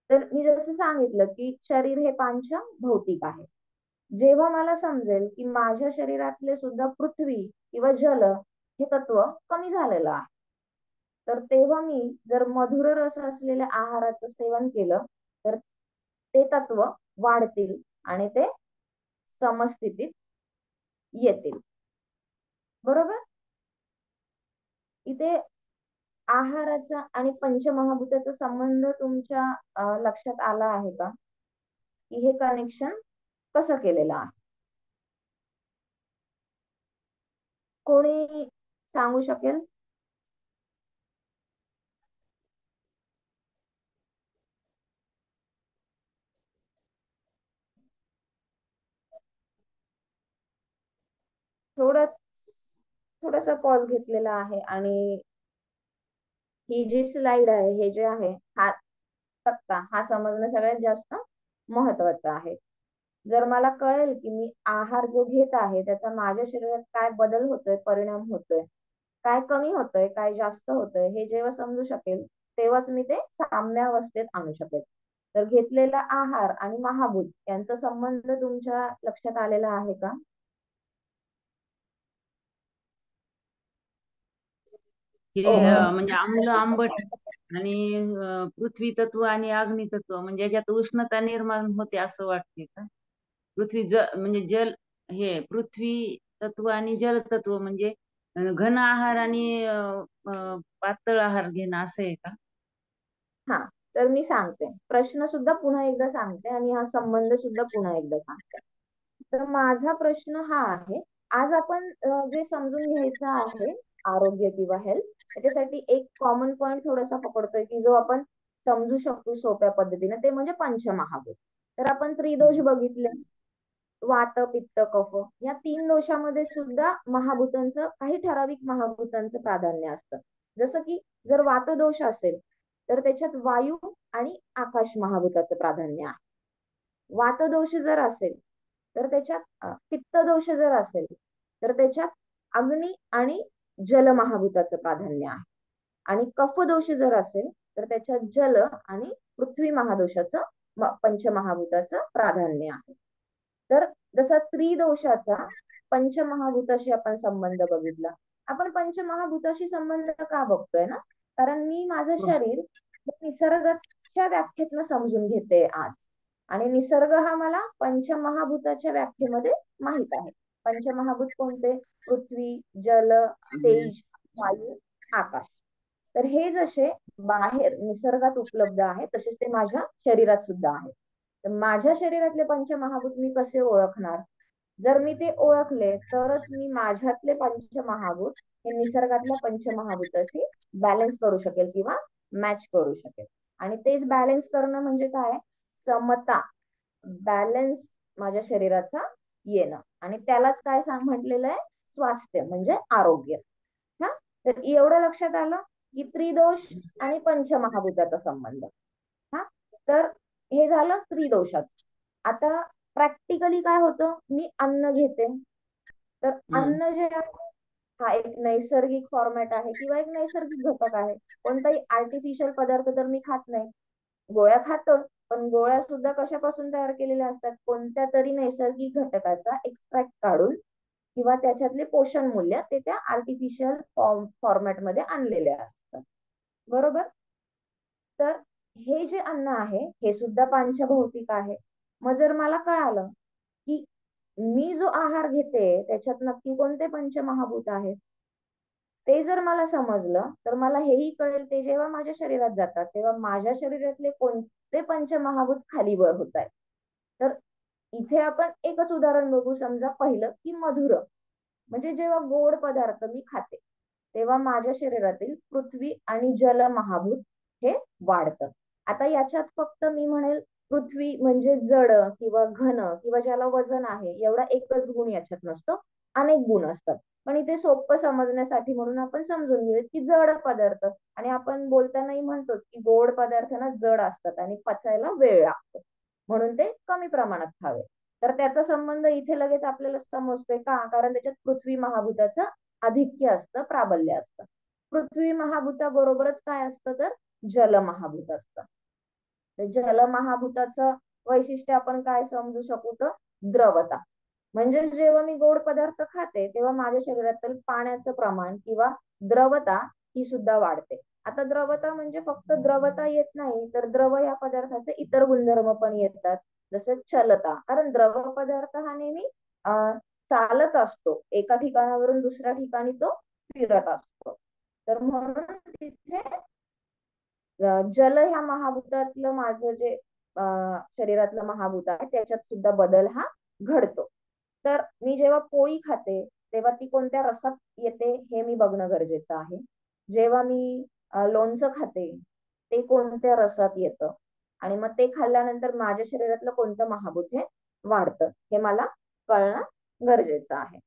तर मी जसं सांगितलं की शरीर हे पांच भौतिक आहे. जेव्हा मला समजेल की माझ्या शरीरातले सुद्धा पृथ्वी किंवा जल हे तत्व कमी झालेलं आहे, तर तेव्हा मी जर मधुर रस असलेल्या आहाराचं सेवन केलं तर ते तत्व वाढतील आणि ते समस्थितीत येतील. बरोबर. इथे आहाराचा आणि पंचमहाभूताचा संबंध तुमच्या लक्षात आला आहे का, की हे कनेक्शन कसं केलेलं आहे? कोणी सांगू शकेल? थोडासा पॉज घेतलेला आहे आणि ही जी स्लाइड आहे, हे जे आहे, हा तक्ता हा समजणं सगळ्यात जास्त महत्वाचं आहे. जर मला कळेल की मी आहार जो घेत आहे त्याचा माझ्या शरीरात काय बदल होतोय, परिणाम होतोय, काय कमी होतोय, काय जास्त होतोय, हे जेव्हा समजू शकेल तेव्हाच मी ते साम्यावस्थेत आणू शकेल. तर घेतलेला आहार आणि महाभूत यांचा संबंध तुमच्या लक्षात आलेला आहे का? हे ओके. म्हणजे आम्ल आंबट आणि पृथ्वी तत्व आणि अग्नी तत्व म्हणजे याच्यात उष्णता निर्माण होते असं वाटते का? पृथ्वी म्हणजे जल, हे पृथ्वी तत्व आणि जल तत्व म्हणजे घन आहार आणि पातळ आहार घेणं असं आहे का? हा, तर मी सांगते, प्रश्न सुद्धा पुन्हा एकदा सांगते आणि हा संबंध सुद्धा पुन्हा एकदा सांगते. तर माझा प्रश्न हा आहे, आज आपण जे समजून घ्यायचं आहे आरोग्य किंवा हेल्थ, त्याच्यासाठी एक कॉमन पॉइंट थोडासा पकडतोय की जो आपण समजू शकतो सोप्या पद्धतीने, ते म्हणजे पंचमहाभूत. तर आपण त्रिदोष बघितले, वात पित्त कफ, या तीन दोषामध्ये सुद्धा महाभूतांचं, काही ठराविक महाभूतांचं प्राधान्य असतं. जसं की जर वातदोष असेल तर त्याच्यात वायू आणि आकाश महाभूताचं प्राधान्य आहे. वातदोष जर असेल तर त्याच्यात पित्त दोष जर असेल तर त्याच्यात अग्नी आणि जल महाभूताचं प्राधान्य आहे. आणि कफ दोष जर असेल तर त्याच्यात जल आणि पृथ्वी महादोषाचं, पंचमहाभूताचं प्राधान्य आहे. तर जसा त्रिदोषाचा पंचमहाभूताशी आपण संबंध बघितला, आपण पंचमहाभूताशी संबंध का बघतोय ना, कारण मी माझं हो. शरीर निसर्गाच्या व्याख्येतनं समजून घेते आज. आणि निसर्ग हा मला पंचमहाभूताच्या व्याख्येमध्ये माहित आहे. पंचमहाभूत कोणते? पृथ्वी, जल, तेज, वायू, आकाश. तर हे जसे बाहेर निसर्गात उपलब्ध आहे तसेच ते माझ्या शरीरात सुद्धा आहे. तर माझ्या शरीरातले पंचमहाभूत मी कसे ओळखणार? जर मी ते ओळखले तरच मी माझ्यातले पंचमहाभूत हे निसर्गातल्या पंचमहाभूताशी बॅलन्स करू शकेल किंवा मॅच करू शकेल. आणि तेच बॅलन्स करणं म्हणजे काय? समता, बॅलन्स माझ्या शरीराचा येणं. आणि त्यालाच काय म्हटलेलं आहे? स्वास्थ्य म्हणजे आरोग्य. हा, तर एवढं लक्षात आलं की त्रिदोष आणि पंचमहाभूताचा संबंध. हा, तर हे झालं त्रिदोषात. आता प्रॅक्टिकली काय होतं, मी अन्न घेते, तर हम्म. अन्न जे आहे हा एक नैसर्गिक फॉर्मॅट आहे किंवा एक नैसर्गिक घटक आहे. कोणताही आर्टिफिशियल पदार्थ तर मी खात नाही. गोळ्या खातो, पण गोळ्या सुद्धा कशापासून तयार केलेल्या असतात? कोणत्या तरी नैसर्गिक घटकाचा एक्स्ट्रॅक्ट काढून किंवा त्याच्यातले पोषण मूल्य ते त्या आर्टिफिशियल फॉर्मॅट मध्ये आणलेले असतात. बरोबर? तर हे जे अन्न आहे हे सुद्धा पंचभौतिक आहे. मग जर मला कळालं की मी जो आहार घेते त्याच्यात नक्की कोणते पंचमहाभूत आहेत, ते जर मला समजलं तर मला हेही कळेल ते जेव्हा माझ्या शरीरात जातात तेव्हा माझ्या शरीरातले कोणते पंचमहाभूत खाली वर होत आहेत. तर इथे आपण एकच उदाहरण बघू. समजा पहिलं की मधुर, म्हणजे जेव्हा गोड पदार्थ मी खाते तेव्हा माझ्या शरीरातील पृथ्वी आणि जल महाभूत हे वाढतं. आता याच्यात फक्त मी म्हणेल पृथ्वी म्हणजे जड किंवा घन किंवा ज्याला वजन आहे एवढा एकच गुण याच्यात नसतो, अनेक गुण असतात. पण इथे सोपं समजण्यासाठी म्हणून आपण समजून घेऊया की जड पदार्थ, आणि आपण बोलतानाही म्हणतोच की गोड पदार्थ ना जड असतात आणि पचायला वेळ लागतो, म्हणून ते कमी प्रमाणात खावे. तर त्याचा संबंध इथे लगेच आपल्याला समजतोय का? कारण त्याच्यात पृथ्वी महाभूताचं आधिक्य असतं, प्राबल्य असतं. पृथ्वी महाभूताबरोबरच काय असतं? तर जल महाभूत असतं. तर जल महाभूताचं वैशिष्ट्य आपण काय समजू शकू? तर द्रवता. म्हणजे जेव्हा मी गोड पदार्थ खाते तेव्हा माझ्या शरीरातील पाण्याचं प्रमाण किंवा द्रवता ही सुद्धा वाढते. आता द्रवता म्हणजे फक्त द्रवता येत नाही, तर द्रव या पदार्थाचे इतर गुणधर्म पण येतात, जसे चलता. कारण द्रव पदार्थ हा नेहमी चालत असतो, एका ठिकाणावरून दुसऱ्या ठिकाणी तो फिरत असतो. तर म्हणून तिथे जल ह्या महाभूतातलं माझं जे शरीरातलं महाभूत आहे त्याच्यात सुद्धा बदल हा घडतो. तर मी जेव्हा पोळी खाते तेव्हा ती कोणत्या रसात येते हे मी बघणं गरजेचं आहे. जेव्हा मी लोणचं खाते ते कोणत्या रसात येतं, आणि मग ते खाल्ल्यानंतर माझ्या शरीरातलं कोणतं महाभूत हे वाढतं हे मला कळणं गरजेचं आहे.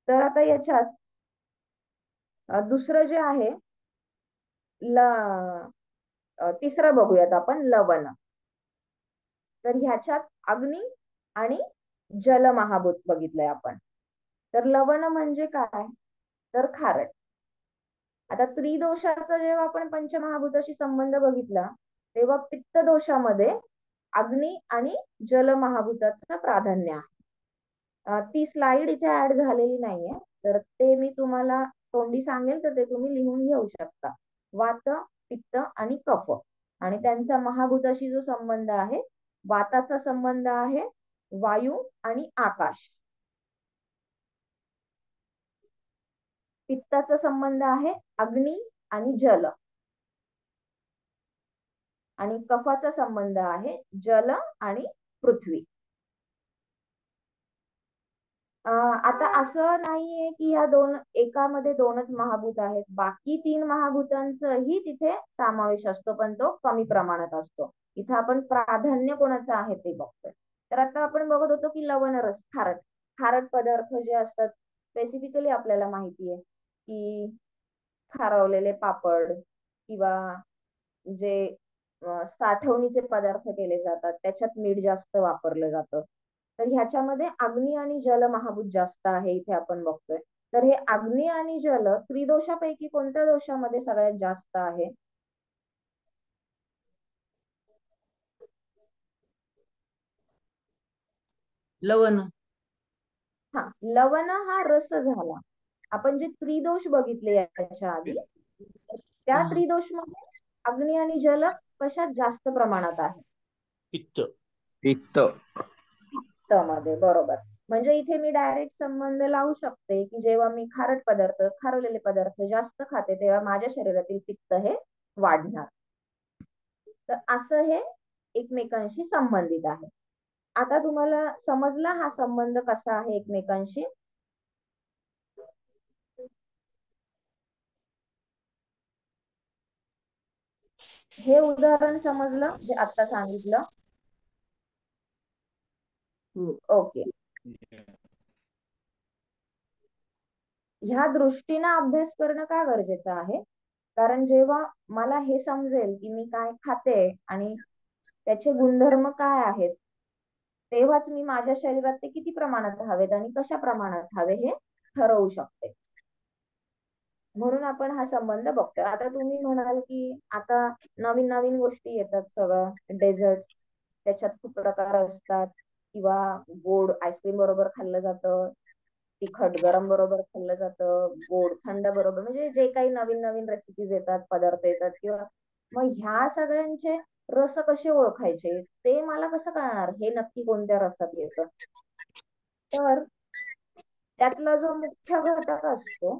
तर आता याच्यात दुसरं जे आहे तिसरं बघूयात आपण, लवण. तर ह्याच्यात अग्नी आणि जल महाभूत बघितलंय आपण. तर लवण म्हणजे काय? तर खारट. आता त्रिदोषाचा जेव्हा आपण पंचमहाभूताशी संबंध बघितला तेव्हा पित्त दोषामध्ये अग्नी आणि जल महाभूताचं प्राधान्य आहे. ती स्लाइड इथे ऍड झालेली नाहीये, तर ते मी तुम्हाला तोंडी सांगेल तर ते तुम्ही लिहून घेऊ शकता. वात, पित्त आणि कफ. आणि त्यांचा महाभूताशी जो संबंध आहे, वाताचा संबंध आहे वायू आणि आकाश, पित्ताचा संबंध आहे अग्नी आणि जल, आणि कफाचा संबंध आहे जल आणि पृथ्वी. आता असं नाहीये की या एकामध्ये दोनच महाभूत आहेत, बाकी 3 महाभूतांचाही तिथे समावेश असतो, पण तो कमी प्रमाणात असतो. इथे आपण प्राधान्य कोणाचं आहे ते बघतोय. तर आता आपण बघत होतो की लवण रस, खारट पदार्थ जे असतात, स्पेसिफिकली आपल्याला माहिती आहे की खारवलेले पापड किंवा जे साठवणीचे पदार्थ केले जातात त्याच्यात मीठ जास्त वापरलं जातं. तर ह्याच्यामध्ये अग्नी आणि जल महाभूत जास्त आहे इथे आपण बघतोय. तर हे अग्नी आणि जल त्रिदोषापैकी कोणत्या दोषामध्ये सगळ्यात जास्त आहे? लवण. हा, लवण हा रस झाला. आपण जे त्रिदोष बघितले याच्या आधी, त्या त्रिदोष मध्ये अग्नी आणि जल कशात जास्त प्रमाणात आहे? पित्त. पित्त. मध्ये, बरोबर. म्हणजे इथे मी डायरेक्ट संबंध लावू शकते की जेव्हा मी खारट पदार्थ, खारवलेले पदार्थ जास्त खाते तेव्हा माझ्या शरीरातील पित्त हे वाढणार. तर असं हे एकमेकांशी संबंधित आहे. आता तुम्हाला समजला हा संबंध कसा आहे एकमेकांशी? हे उदाहरण समजलं जे आता सांगितलं? ओके. ह्या दृष्टीनं अभ्यास करणं का गरजेचं आहे? कारण जेव्हा मला हे समजेल की मी काय खाते आणि त्याचे गुणधर्म काय आहेत, तेव्हाच मी माझ्या शरीरात ते किती प्रमाणात हवेत आणि कशा प्रमाणात हवे हे ठरवू शकते. म्हणून आपण हा संबंध बघतोय. आता तुम्ही म्हणाल की आता नवीन नवीन गोष्टी येतात, सगळं डेझर्ट, त्याच्यात खूप प्रकार असतात, किंवा गोड आईस्क्रीम बरोबर खाल्लं जातं, तिखट गरम बरोबर खाल्लं जातं, गोड थंड बरोबर, म्हणजे जे काही नवीन नवीन रेसिपीज येतात, पदार्थ येतात, किंवा मग ह्या सगळ्यांचे रस कसे ओळखायचे ते मला कसं कळणार हे नक्की कोणत्या रसात येतं? तर त्यातला जो मुख्य घटक असतो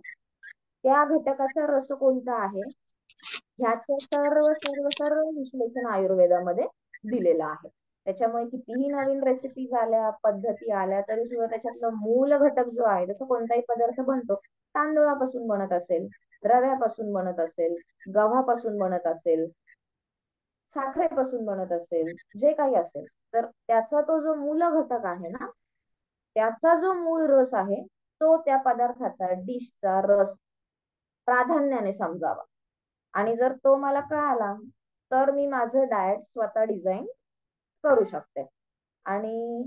त्या घटकाचा रस कोणता आहे ह्याचं सर्व सर्व सर्व विश्लेषण आयुर्वेदामध्ये दिलेलं आहे. त्याच्यामुळे कितीही नवीन रेसिपीज आल्या, पद्धती आल्या, तरी सुद्धा त्याच्यातलं मूल घटक जो आहे, जसं कोणताही पदार्थ बनतो, तांदूळापासून बनत असेल, रव्यापासून बनत असेल, गव्हापासून बनत असेल, साखरेपासून बनत असेल, जे काही असेल, तर त्याचा तो जो मूल घटक आहे ना, त्याचा जो मूळ रस आहे तो त्या पदार्थाचा, डिशचा रस प्राधान्याने समजावा. आणि जर तो मला कळाला तर मी माझं डाएट स्वतः डिझाईन करू शकते. आणि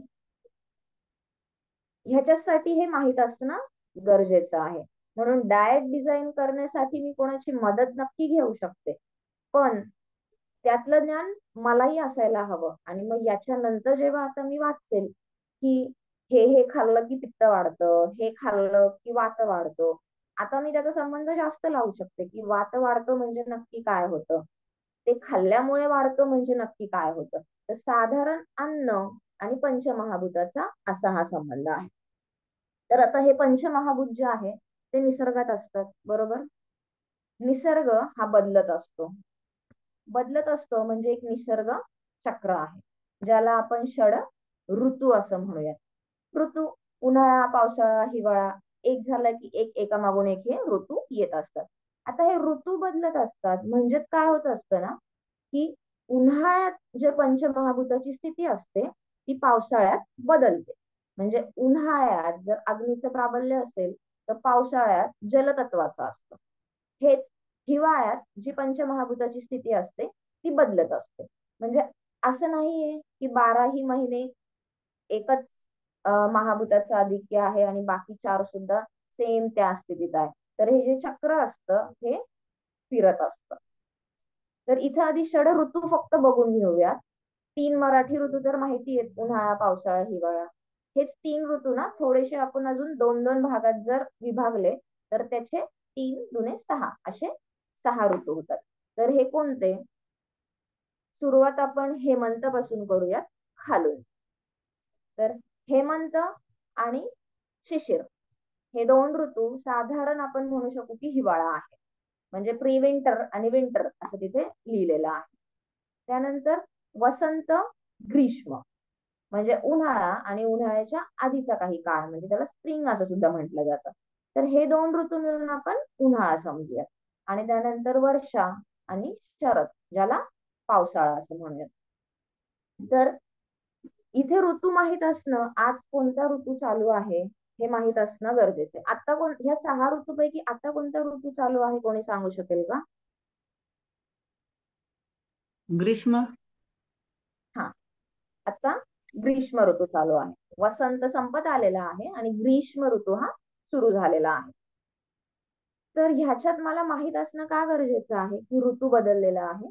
ह्याच्यासाठी हे माहित असणं गरजेचं आहे. म्हणून डाएट डिझाईन करण्यासाठी मी कोणाची मदत नक्की घेऊ शकते, पण त्यातलं ज्ञान मलाही असायला हवं. आणि मग याच्यानंतर जेव्हा आता मी वाचेल की हे खाल्लं की पित्त वाढतं, हे खाल्लं की वात वाढतो, आता मी त्याचा संबंध जास्त लावू शकते की वात वाढतो म्हणजे नक्की काय होतं, ते खाल्ल्यामुळे वाढतो म्हणजे नक्की काय होतं. तर साधारण अन्न आणि पंचमहाभूताचा असा हा संबंध आहे. तर आता हे पंचमहाभूत जे आहे ते निसर्गात असतात, बरोबर. निसर्ग हा बदलत असतो म्हणजे एक निसर्ग चक्र आहे, ज्याला आपण षड ऋतू असं म्हणूयात. ऋतू उन्हाळा, पावसाळा, हिवाळा, एक झालं की एक एकामागून एक हे ऋतू येत असतात. आता हे ऋतू बदलत असतात म्हणजेच काय होत असतं ना, की उन्हाळ्यात जे पंचमहाभूताची स्थिती असते ती पावसाळ्यात बदलते. म्हणजे उन्हाळ्यात जर अग्नीचं प्राबल्य असेल तर पावसाळ्यात जलतत्वाचं असतं. हेच हिवाळ्यात जी पंचमहाभूताची स्थिती असते ती बदलत असते. म्हणजे असं नाहीये की 12ही महिने एकच महाभूताचं आधिक्य आहे आणि बाकी 4 सुद्धा सेम त्या स्थितीत आहे. तर हे जे चक्र असतं हे फिरत असतं. तर इथं आधी षड ऋतू फक्त बघून घेऊयात. 3 मराठी ऋतू तर माहिती आहेत, उन्हाळा, पावसाळा, हिवाळा. हेच 3 ऋतू ना थोडेसे आपण अजून 2-2 भागात जर विभागले तर त्याचे 3 दुने 6 असे 6 ऋतू होतात. तर हे कोणते? सुरुवात आपण हेमंत पासून करूयात खालून. तर हेमंत आणि शिशिर हे 2 ऋतू साधारण आपण म्हणू शकू की हिवाळा आहे. म्हणजे प्री विंटर आणि विंटर असं तिथे लिहिलेलं आहे. त्यानंतर वसंत, ग्रीष्म म्हणजे उन्हाळा आणि उन्हाळ्याच्या आधीचा काही काळ, म्हणजे त्याला स्प्रिंग असं सुद्धा म्हटलं जातं. तर हे 2 ऋतू मिळून आपण उन्हाळा समजूयात. आणि त्यानंतर वर्षा आणि शरद, ज्याला पावसाळा असं म्हणूयात. तर इथे ऋतू माहित असणं, आज कोणता ऋतू चालू आहे हे माहित असणं गरजेचं आहे. आता ह्या 6 ऋतूपैकी आता कोणता ऋतू चालू आहे, कोणी सांगू शकेल का? ग्रीष्म. हा, आता ग्रीष्म ऋतू चालू आहे. वसंत संपत आलेला आहे आणि ग्रीष्म ऋतू हा सुरू झालेला आहे. तर ह्याच्यात मला माहित असणं का गरजेचं आहे की ऋतू बदललेला आहे.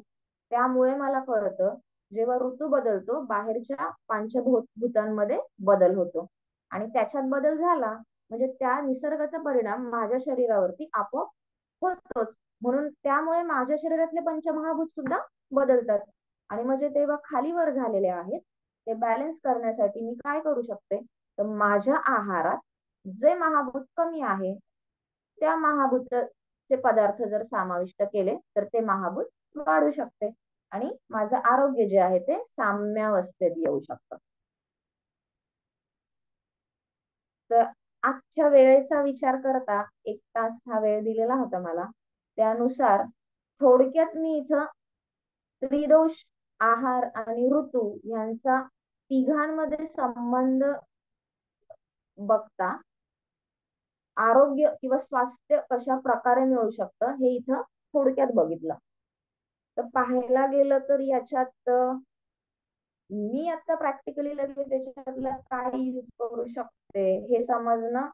त्यामुळे मला कळतं जेव्हा ऋतू बदलतो बाहेरच्या पंचभूतांमध्ये बदल होतो आणि त्याच्यात बदल झाला म्हणजे त्या निसर्गाचा परिणाम माझ्या शरीरावरती आपोआप होतोच. म्हणून त्यामुळे माझ्या शरीरातले पंचमहाभूत सुद्धा बदलतात. आणि म्हणजे तेव्हा खाली वर झालेले आहेत ते बॅलन्स करण्यासाठी मी काय करू शकते, तर माझ्या आहारात जे महाभूत कमी आहे त्या महाभूतचे पदार्थ जर समाविष्ट केले तर ते महाभूत वाढू शकते आणि माझं आरोग्य जे आहे ते साम्यावस्थेत येऊ शकतं. तर आजच्या वेळेचा विचार करता 1 तास हा वेळ दिलेला होता मला. त्यानुसार थोडक्यात मी इथं त्रिदोष, आहार आणि ऋतू यांचा तिघांमध्ये संबंध बघता आरोग्य किंवा स्वास्थ्य कशा प्रकारे मिळू शकतं हे इथं थोडक्यात बघितलं. तर पाहायला गेलं तर याच्यात मी आता प्रॅक्टिकली लगेच याच्यातलं काय यूज करू शकते हे समजणं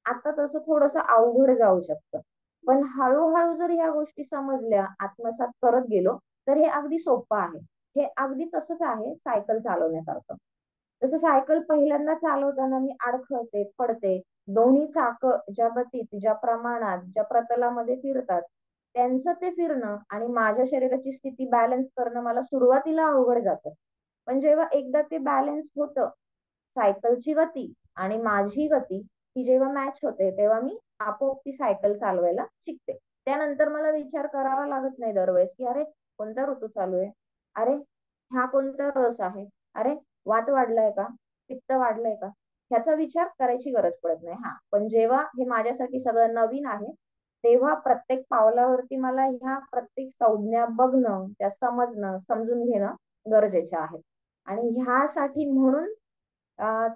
आता तसं थोडस अवघड जाऊ शकतं. पण हळूहळू जर ह्या गोष्टी समजल्या, आत्मसात करत गेलो तर हे अगदी सोपं आहे. हे अगदी तसंच आहे सायकल चालवण्यासारखं. जसं सायकल पहिल्यांदा चालवताना मी अडखळते, पडते. दोन्ही चाक ज्या गतीत, ज्या प्रमाणात, ज्या प्रतलामध्ये फिरतात त्यांचं ते फिरणं आणि माझ्या शरीराची स्थिती बॅलन्स करणं मला सुरुवातीला अवघड जातं. पण जेव्हा एकदा ते बॅलन्स होतं, सायकलची गती आणि माझी गती ही जेव्हा मॅच होते तेव्हा मी आपोआप ती सायकल चालवायला शिकते. त्यानंतर मला विचार करावा लागत नाही दरवेळेस की अरे कोणता ऋतू चालू आहे, अरे हा कोणता रस आहे, अरे वात वाढलाय का, पित्त वाढलंय का, ह्याचा विचार करायची गरज पडत नाही. हा, पण जेव्हा हे माझ्यासाठी सगळं नवीन आहे तेव्हा प्रत्येक पावलावरती मला ह्या प्रत्येक संज्ञा बघणं, त्या समजणं, समजून घेणं गरजेचे आहे. आणि ह्यासाठी म्हणून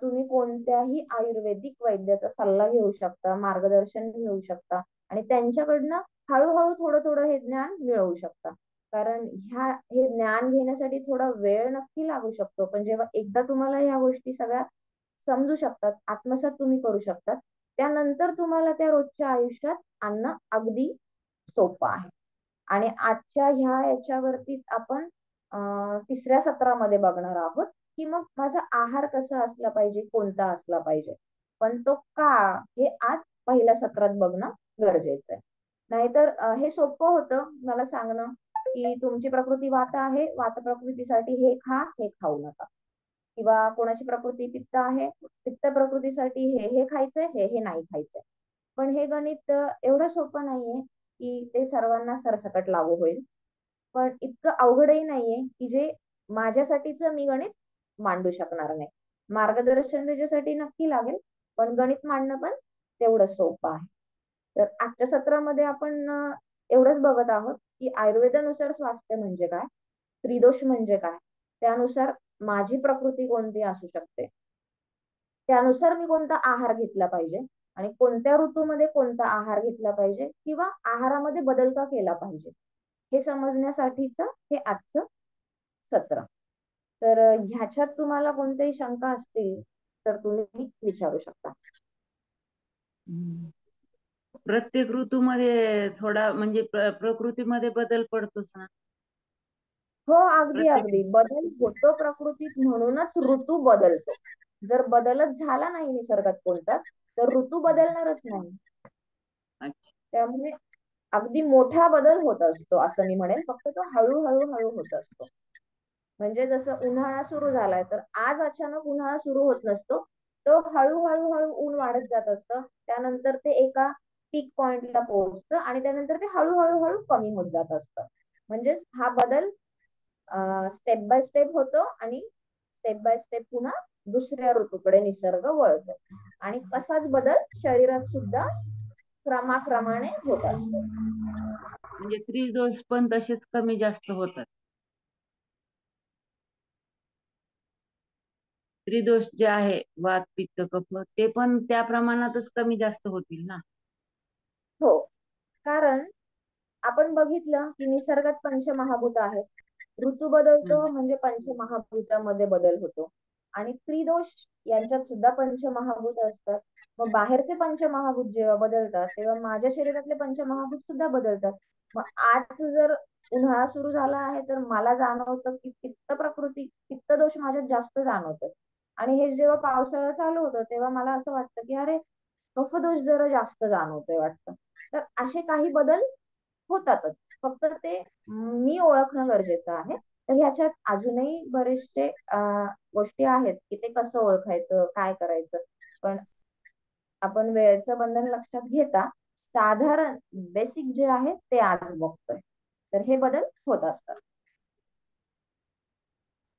तुम्ही कोणत्याही आयुर्वेदिक वैद्याचा सल्ला घेऊ शकता, मार्गदर्शन घेऊ शकता आणि त्यांच्याकडनं हळूहळू थोडं थोडं हे ज्ञान मिळवू शकता. कारण हे ज्ञान घेण्यासाठी थोडा वेळ नक्की लागू शकतो, पण जेव्हा एकदा तुम्हाला ह्या गोष्टी सगळ्या समजू शकतात, आत्मसात तुम्ही करू शकतात, त्यानंतर तुम्हाला त्या रोजच्या आयुष्यात आणणं अगदी सोपं आहे. आणि आजच्या ह्या याच्यावरतीच आपण तिसऱ्या सत्रामध्ये बघणार आहोत की मग माझा आहार कसा असला पाहिजे, कोणता असला पाहिजे. पण तो का हे आज पहिल्या सत्रात बघणं गरजेचं आहे. नाहीतर हे सोपं होतं मला सांगणं की तुमची प्रकृती वात आहे, वात प्रकृतीसाठी हे खा, हे खाऊ नका. किंवा कोणाची प्रकृती पित्त आहे, पित्त प्रकृतीसाठी हे खायचंय, हे नाही खायचंय. पण हे गणित एवढं सोपं नाहीये की ते सर्वांना सरसकट लागू होईल. पण इतकं अवघडही नाहीये की जे माझ्यासाठीच मी गणित मांडू शकणार नाही. मार्गदर्शन त्याच्यासाठी नक्की लागेल, पण गणित मांडणं पण तेवढं सोपं आहे. तर आजच्या सत्रामध्ये आपण एवढंच बघत आहोत की आयुर्वेदानुसार स्वास्थ्य म्हणजे काय, त्रिदोष म्हणजे काय, त्यानुसार माझी प्रकृती कोणती असू शकते, त्यानुसार मी कोणता आहार घेतला पाहिजे आणि कोणत्या ऋतूमध्ये कोणता आहार घेतला पाहिजे किंवा आहारामध्ये बदल का केला पाहिजे हे समजण्यासाठीच हे आजचं सत्र. तर ह्याच्यात तुम्हाला कोणत्याही शंका असतील तर तुम्ही विचारू शकता. प्रत्येक ऋतूमध्ये थोडा म्हणजे प्रकृतीमध्ये बदल पडतोच ना. हो, अगदी प्रत्येक अगदी बदल होतो प्रकृतीत, म्हणूनच ऋतू बदलतो. जर बदलच झाला नाही निसर्गात कोणताच तर ऋतू बदलणारच नाही. अच्छा. त्यामुळे अगदी मोठा बदल होत असतो असं मी म्हणेन, फक्त तो हळूहळू हळू होत असतो. म्हणजे जसं उन्हाळा सुरू झालाय तर आज अचानक उन्हाळा सुरू होत नसतो, तो हळूहळू हळू ऊन वाढत जात असतं, त्यानंतर ते एका पीक पॉइंटला पोहोचतं आणि त्यानंतर ते हळूहळू हळू कमी होत जात असतं. म्हणजेच हा बदल स्टेप बाय स्टेप होतो आणि स्टेप बाय स्टेप पुन्हा दुसऱ्या ऋतूकडे निसर्ग वळतो. आणि तसाच बदल शरीरात सुद्धा क्रमाक्रमाने होत असतो. म्हणजे त्रिदोष पण तसेच कमी जास्त होतात. त्रिदोष जे आहे वात पित्त कफ ते पण त्या प्रमाणातच कमी जास्त होतील ना. हो, कारण आपण बघितलं की निसर्गात पंचमहाभूत आहेत. ऋतू बदलतो हम्म. म्हणजे पंचमहाभूतामध्ये बदल होतो. आणि त्रिदोष यांच्यात सुद्धा पंचमहाभूत असतात. मग बाहेरचे पंचमहाभूत जेव्हा बदलतात तेव्हा माझ्या शरीरातले पंचमहाभूत सुद्धा बदलतात. मग आज जर उन्हाळा सुरू झाला आहे तर मला जाणवतं की पित्त दोष माझ्यात जास्त जाणवतं. आणि हे जेव्हा पावसाळा चालू होतं तेव्हा मला असं वाटतं की अरे, कफदोष जरा जास्त जाणवतोय वाटतं. तर असे काही बदल होतातच. फक्त ते मी ओळखणं गरजेचं आहे. तर ह्याच्यात अजूनही बरेचसे गोष्टी आहेत की ते कसं ओळखायचं, काय करायचं. पण आपण वेळेचं बंधन लक्षात घेता साधारण बेसिक जे आहे ते आज बघतोय. तर हे बदल होत असतात.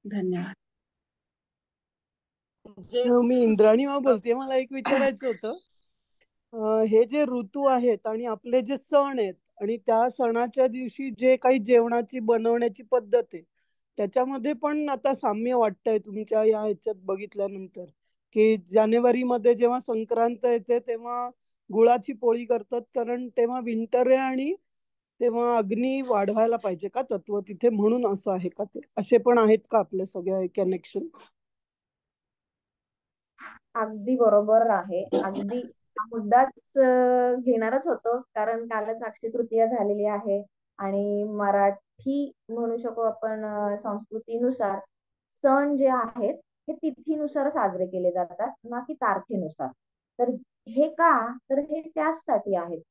धन्यवाद. मी इंद्राणी बोलते. मला एक विचारायचं होतं. हे जे ऋतू आहेत आणि आपले जे सण आहेत आणि त्या सणाच्या दिवशी जे काही जेवणाची बनवण्याची पद्धत आहे त्याच्यामध्ये पण आता साम्य वाटतंय तुमच्या या ह्याच्यात बघितल्यानंतर, की जानेवारीमध्ये जेव्हा संक्रांत येते तेव्हा गुळाची पोळी करतात, कारण तेव्हा विंटर आहे आणि तेव्हा अग्नी वाढवायला पाहिजे का तत्व तिथे, म्हणून असं आहे का? ते असे पण आहेत का आपल्या सगळ्या कनेक्शन? अगदी बरोबर आहे. अगदी हा मुद्दाच घेणारच होतो, कारण कालच अक्षय तृतीया झालेली आहे आणि मराठी म्हणू शकू आपण संस्कृतीनुसार सण जे आहेत हे तिथीनुसार साजरे केले जातात, ना की तारखेनुसार. तर हे का? तर हे त्याचसाठी आहेत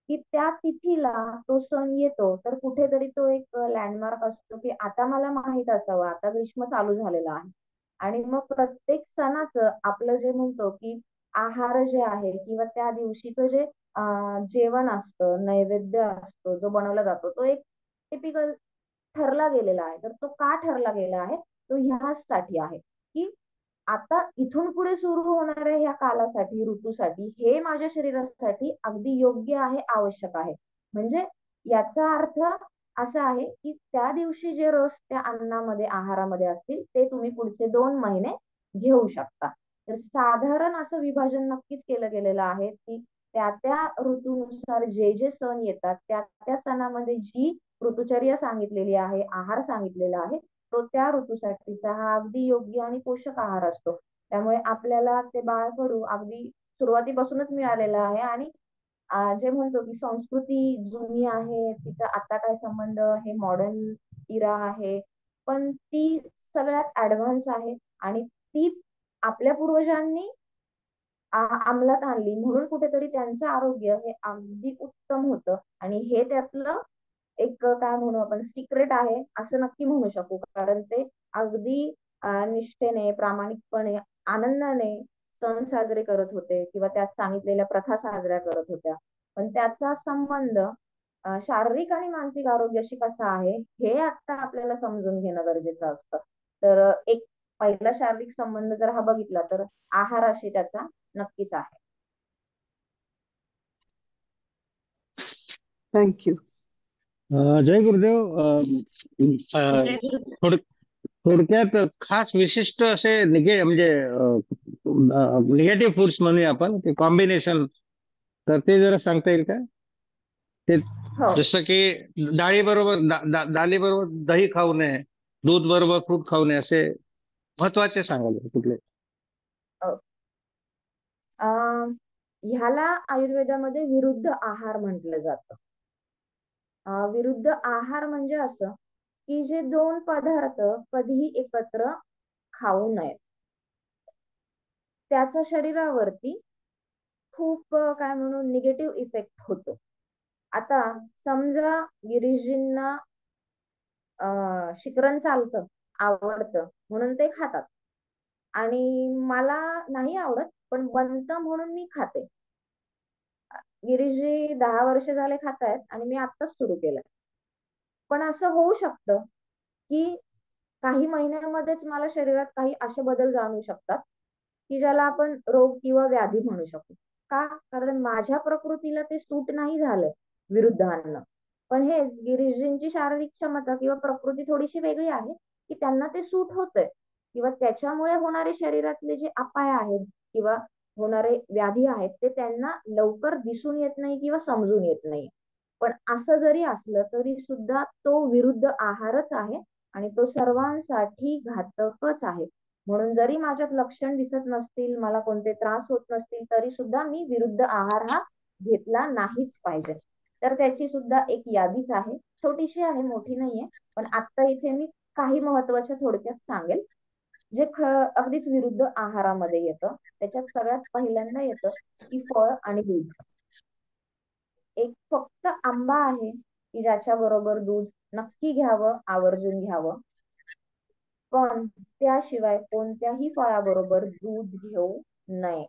की त्या तिथीला तो सण येतो तर कुठेतरी तो एक लँडमार्क असतो की आता मला माहित असावं आता ग्रीष्म चालू झालेला आहे. आणि मग प्रत्येक सणाचं आपलं जे म्हणतो की आहार जे आहे किंवा त्या दिवशीचं जे जेवण असतं, नैवेद्य असतो जो बनवला जातो, तो एक टिपिकल ठरला गेलेला आहे. तर तो का ठरला गेला आहे? तो ह्याचसाठी आहे की आता इथून पुढे सुरू होणाऱ्या ह्या कालासाठी, ऋतूसाठी हे माझ्या शरीरासाठी अगदी योग्य आहे, आवश्यक आहे. म्हणजे याचा अर्थ असा आहे की त्या दिवशी जे रस त्या अन्नामध्ये, आहारामध्ये असतील ते तुम्ही पुढचे 2 महिने घेऊ शकता. तर साधारण असं विभाजन नक्कीच केलं गेलेलं आहे की त्या त्या ऋतूनुसार जे जे सण येतात त्या त्या सणामध्ये जी ऋतुचर्या सांगितलेली आहे, आहार सांगितलेला आहे, तो त्या ऋतूसाठीचा हा अगदी योग्य आणि पोषक आहार असतो. त्यामुळे आपल्याला ते बाळकडू अगदी सुरुवातीपासूनच मिळालेलं आहे. आणि जे म्हणतो की संस्कृती जुनी आहे, तिचा आता काय संबंध, हे मॉडर्न इरा आहे, पण ती सगळ्यात ऍडव्हान्स आहे. आणि ती आपल्या पूर्वजांनी अंमलात आणली म्हणून कुठेतरी त्यांचं आरोग्य हे अगदी उत्तम होतं. आणि हे त्यातलं एक काय म्हणू आपण सिक्रेट आहे असं नक्की म्हणू शकू, कारण ते अगदी निष्ठेने, प्रामाणिकपणे, आनंदाने सण साजरे करत होते किंवा त्यात सांगितलेल्या प्रथा साजऱ्या करत होत्या. पण त्याचा संबंध शारीरिक आणि मानसिक आरोग्याशी कसा आहे हे आता आपल्याला समजून घेणं गरजेचं असतं. तर एक पहिला शारीरिक संबंध जर हा बघितला तर आहाराशी त्याचा नक्कीच आहे. थँक्यू. जय गुरुदेव. थोड थोडक्यात खास विशिष्ट असे म्हणजे निगेटिव्ह फूड्स म्हणूया आपण, ते कॉम्बिनेशन, तर ते जरा सांगता येईल का? ते हो. जसं की डाळी बरोबर दही खाऊ नये, दूध बरोबर फ्रूट खाऊ नये, असे महत्वाचे सांगाल कुठले? हो. ह्याला आयुर्वेदामध्ये विरुद्ध आहार म्हटलं जातं. विरुद्ध आहार म्हणजे असं की जे दोन पदार्थ कधीही एकत्र खाऊ नयेत. त्याचा शरीरावरती खूप काय म्हणू निगेटिव्ह इफेक्ट होतो. आता समजा गिरीशजींना शिकरण चालतं, आवडतं म्हणून ते खातात आणि मला नाही आवडत पण बनतं म्हणून मी खाते. गिरीशजी 10 वर्ष झाले खातायत आणि मी आत्ताच सुरू केलंय. पण असं होऊ शकतं की काही महिन्यामध्येच मला शरीरात काही असे बदल जाणवू शकतात की ज्याला आपण रोग किंवा व्याधी म्हणू शकतो. का? कारण माझ्या प्रकृतीला ते सूट नाही झालं विरुद्ध अन्न. पण हेच गिरीशजींची शारीरिक क्षमता किंवा प्रकृती थोडीशी वेगळी आहे की त्यांना ते सूट होतंय किंवा त्याच्यामुळे होणारे शरीरातले जे अपाय आहेत किंवा होणारे व्याधी आहेत ते त्यांना लवकर दिसून येत नाही किंवा समजून येत नाही. पण असं जरी असलं तरी सुद्धा तो विरुद्ध आहारच आहे आणि तो सर्वांसाठी घातकच आहे. म्हणून जरी माझ्यात लक्षण दिसत नसतील, मला कोणते त्रास होत नसतील, तरी सुद्धा मी विरुद्ध आहार हा घेतला नाहीच पाहिजे. तर त्याची सुद्धा एक यादीच आहे, छोटीशी आहे, मोठी नाहीये. पण आता इथे मी काही महत्वाच्या थोडक्यात सांगेल जे अगदीच विरुद्ध आहारामध्ये येतं. त्याच्यात सगळ्यात पहिल्यांदा येतं की फळ आणि दूध. एक फक्त आंबा आहे की ज्याच्या बरोबर दूध नक्की घ्यावं, आवर्जून घ्यावं. पण त्याशिवाय कोणत्याही फळाबरोबर दूध घेऊ नये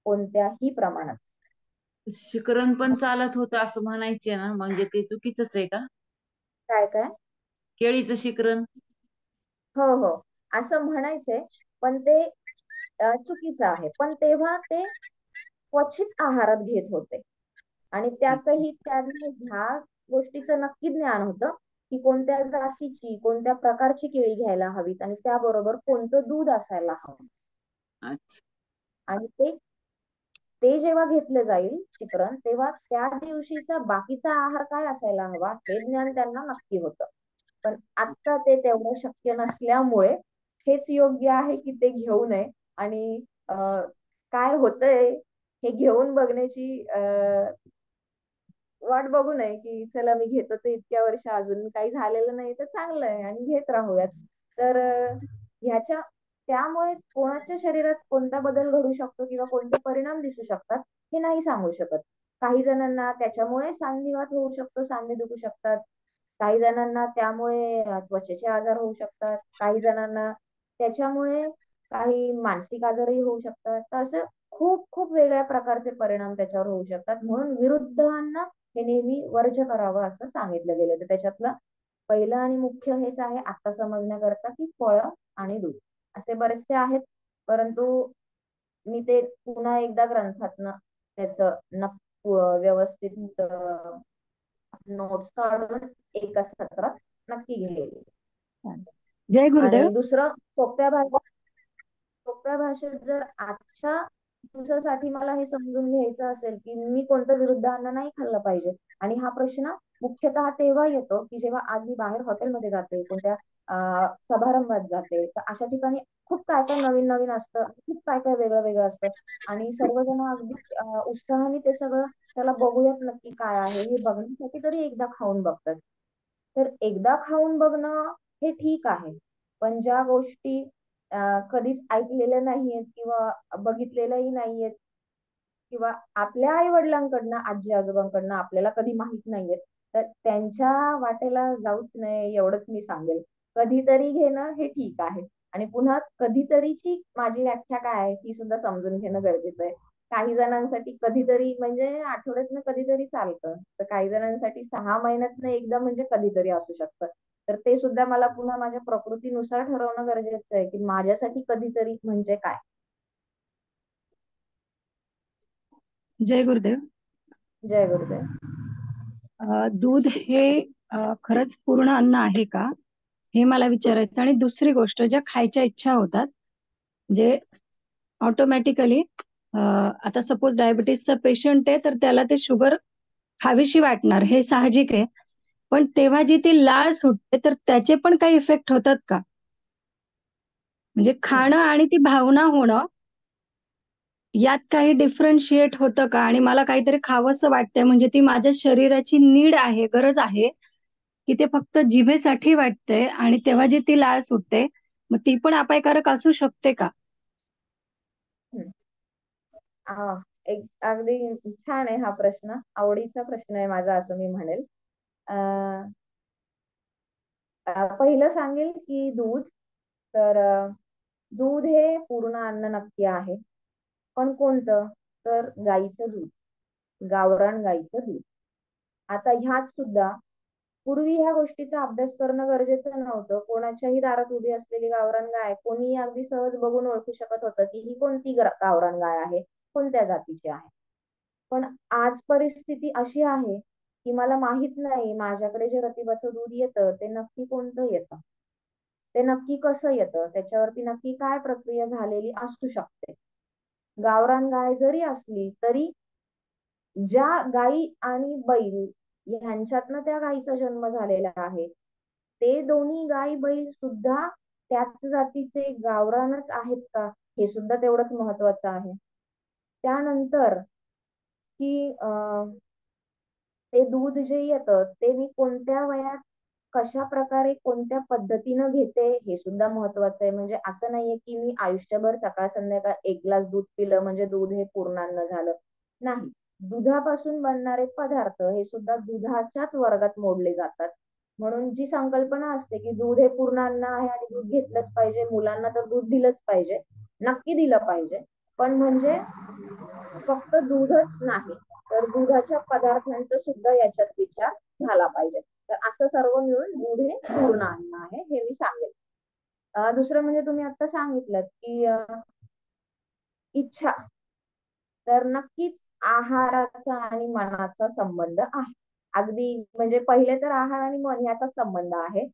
कोणत्याही प्रमाणात. शिकरण पण चालत होतं असं म्हणायचे ना, म्हणजे ते चुकीचंच आहे का? काय काय? केळीचं शिकरण. हो हो, असं म्हणायचंय पण ते चुकीचं आहे. पण तेव्हा ते क्वचित आहारात घेत होते आणि अच्छा. त्यातही त्यांना ह्या गोष्टीचं नक्की ज्ञान होतं की कोणत्या जातीची कोणत्या प्रकारची केळी घ्यायला हवीत आणि त्याबरोबर कोणतं दूध असायला हवं. अच्छा. आणि ते ते जेव्हा घेतलं जाईल शिकरण तेव्हा त्या दिवशीचा बाकीचा आहार काय असायला हवा हे ज्ञान त्यांना नक्की होतं. पण आता ते तेवढं शक्य नसल्यामुळे हेच योग्य आहे की ते घेऊ नये आणि काय होतंय हे घेऊन बघण्याची वाट बघू नये की चला मी घेतोच इतक्या वर्ष अजून काही झालेलं नाही तर चांगलं आहे आणि घेत राहूयात. तर ह्याच्या त्यामुळे कोणाच्या शरीरात कोणता बदल घडू शकतो किंवा कोणते परिणाम दिसू शकतात हे नाही सांगू शकत. काही जणांना त्याच्यामुळे सांधिवात होऊ शकतो, सांधे दुखू शकतात. काही जणांना त्यामुळे त्वचेचे आजार होऊ शकतात. काही जणांना त्याच्यामुळे काही मानसिक आजारही होऊ शकतात. तर असं खूप खूप वेगळ्या प्रकारचे परिणाम त्याच्यावर होऊ शकतात. म्हणून विरुद्ध अन्न हे नेहमी वर्ज्य करावं असं सांगितलं गेलं. तर त्याच्यातलं पहिलं आणि मुख्य हेच आहे आता समजण्याकरता की फळं आणि दूध. असे बरेचसे आहेत परंतु मी ते पुन्हा एकदा ग्रंथातनं त्याचं व्यवस्थित नोट्स काढून एका सत्रात नक्की घेईल. जय गुरुदेव. आणि दुसरं सोप्या भाषेत जर आजच्या दिवसासाठी मला हे समजून घ्यायचं असेल की मी कोणतं विरुद्ध अन्न नाही खाल्लं पाहिजे आणि हा प्रश्न मुख्यतः तेव्हा येतो की जेव्हा आज मी बाहेर हॉटेलमध्ये जाते, कोणत्या समारंभात जाते, तर अशा ठिकाणी खूप काय काय नवीन नवीन असतं, खूप काय काय वेगळं वेगळं असतं आणि सर्वजण अगदी उत्साहाने ते सगळं त्याला बघूयात नक्की काय आहे हे बघण्यासाठी तरी एकदा खाऊन बघतात. तर एकदा खाऊन बघणं हे ठीक आहे. पण ज्या गोष्टी कधीच ऐकलेल्या नाहीयेत किंवा बघितलेल्याही नाहीयेत किंवा आपल्या आई वडिलांकडनं आजी आजोबांकडनं आपल्याला कधी माहित नाहीयेत तर त्यांच्या वाटेला जाऊच नये एवढंच मी सांगेल. कधीतरी घेणं हे ठीक आहे आणि पुन्हा कधीतरीची माझी व्याख्या काय आहे ती सुद्धा समजून घेणं गरजेचं आहे. काही जणांसाठी कधीतरी म्हणजे आठवड्यातनं कधीतरी चालतं तर काही जणांसाठी 6 महिन्यातनं एकदा म्हणजे कधीतरी असू शकतं. तर ते सुद्धा मला पुन्हा माझ्या प्रकृतीनुसार ठरवणं गरजेचं आहे की माझ्यासाठी कधीतरी म्हणजे काय. जय गुरुदेव. जय गुरुदेव. दूध हे खरंच पूर्ण अन्न आहे का हे मला विचारायचं. आणि दुसरी गोष्ट ज्या खायच्या इच्छा होतात जे ऑटोमॅटिकली आता सपोज डायबिटीसचा पेशंट आहे तर त्याला ते शुगर खावीशी वाटणार हे साहजिक आहे. पण तेव्हा जी ती लाळ सुटते तर त्याचे पण काही इफेक्ट होतात का? म्हणजे खाणं आणि ती भावना होणं यात काही डिफरन्शिएट होतं का? आणि मला काहीतरी खावंसं वाटतंय म्हणजे ती माझ्या शरीराची नीड आहे, गरज आहे की ते फक्त जिभेसाठी वाटतंय आणि तेव्हा जी ती लाळ सुटते मग ती पण अपायकारक असू शकते का? एक अगदी छान आहे हा प्रश्न, आवडीचा प्रश्न आहे माझा असं मी म्हणेल. अं, पहिलं सांगेल की दूध. तर दूध हे पूर्ण अन्न नक्की आहे, पण कोणतं? तर गाईचं दूध, गावरान गाईचं दूध. आता ह्यात सुद्धा पूर्वी ह्या गोष्टीचा अभ्यास करणं गरजेचं नव्हतं. कोणाच्याही दारात उभी असलेली गावरान गाय कोणीही अगदी सहज बघून ओळखू शकत होतं की ही कोणती गावरान गाय आहे, कोणत्या जातीची आहे. पण आज परिस्थिती अशी आहे की मला माहित नाही माझ्याकडे जे रतिबाचं दूध येतं ते नक्की कोणतं येतं, ते नक्की कसं येतं, त्याच्यावरती नक्की काय प्रक्रिया झालेली असू शकते. गावरान गाय जरी असली तरी ज्या गाई आणि बैल ह्यांच्यातनं त्या गायीचा जन्म झालेला आहे, ते दोन्ही गाई बैल सुद्धा त्याच जातीचे गावरानच आहेत का, हे सुद्धा तेवढंच महत्वाचं आहे. त्यानंतर की ते दूध जे येतं ते मी कोणत्या वयात, कशा प्रकारे, कोणत्या पद्धतीनं घेते हे सुद्धा महत्वाचं आहे. म्हणजे असं नाहीये की मी आयुष्यभर सकाळ संध्याकाळ एक ग्लास दूध पिलं म्हणजे दूध हे पूर्णान्न झालं, नाही. दुधापासून बनणारे पदार्थ हे सुद्धा दुधाच्याच वर्गात मोडले जातात. म्हणून जी संकल्पना असते की दूध हे पूर्ण अन्न आहे आणि दूध घेतलंच पाहिजे, मुलांना तर दूध दिलंच पाहिजे, नक्की दिलं पाहिजे, पण म्हणजे फक्त दूधच नाही तर दुधाच्या पदार्थांचा सुद्धा याच्यात विचार झाला पाहिजे. तर असं सर्व मिळून दूध हे पूर्ण अन्न आहे हे मी सांगेल. दुसरं म्हणजे तुम्ही आता सांगितलं की इच्छा. तर नक्कीच आहाराचा आणि मनाचा संबंध आहे. अगदी म्हणजे पहिले तर आहार आणि मन याचा संबंध आहे.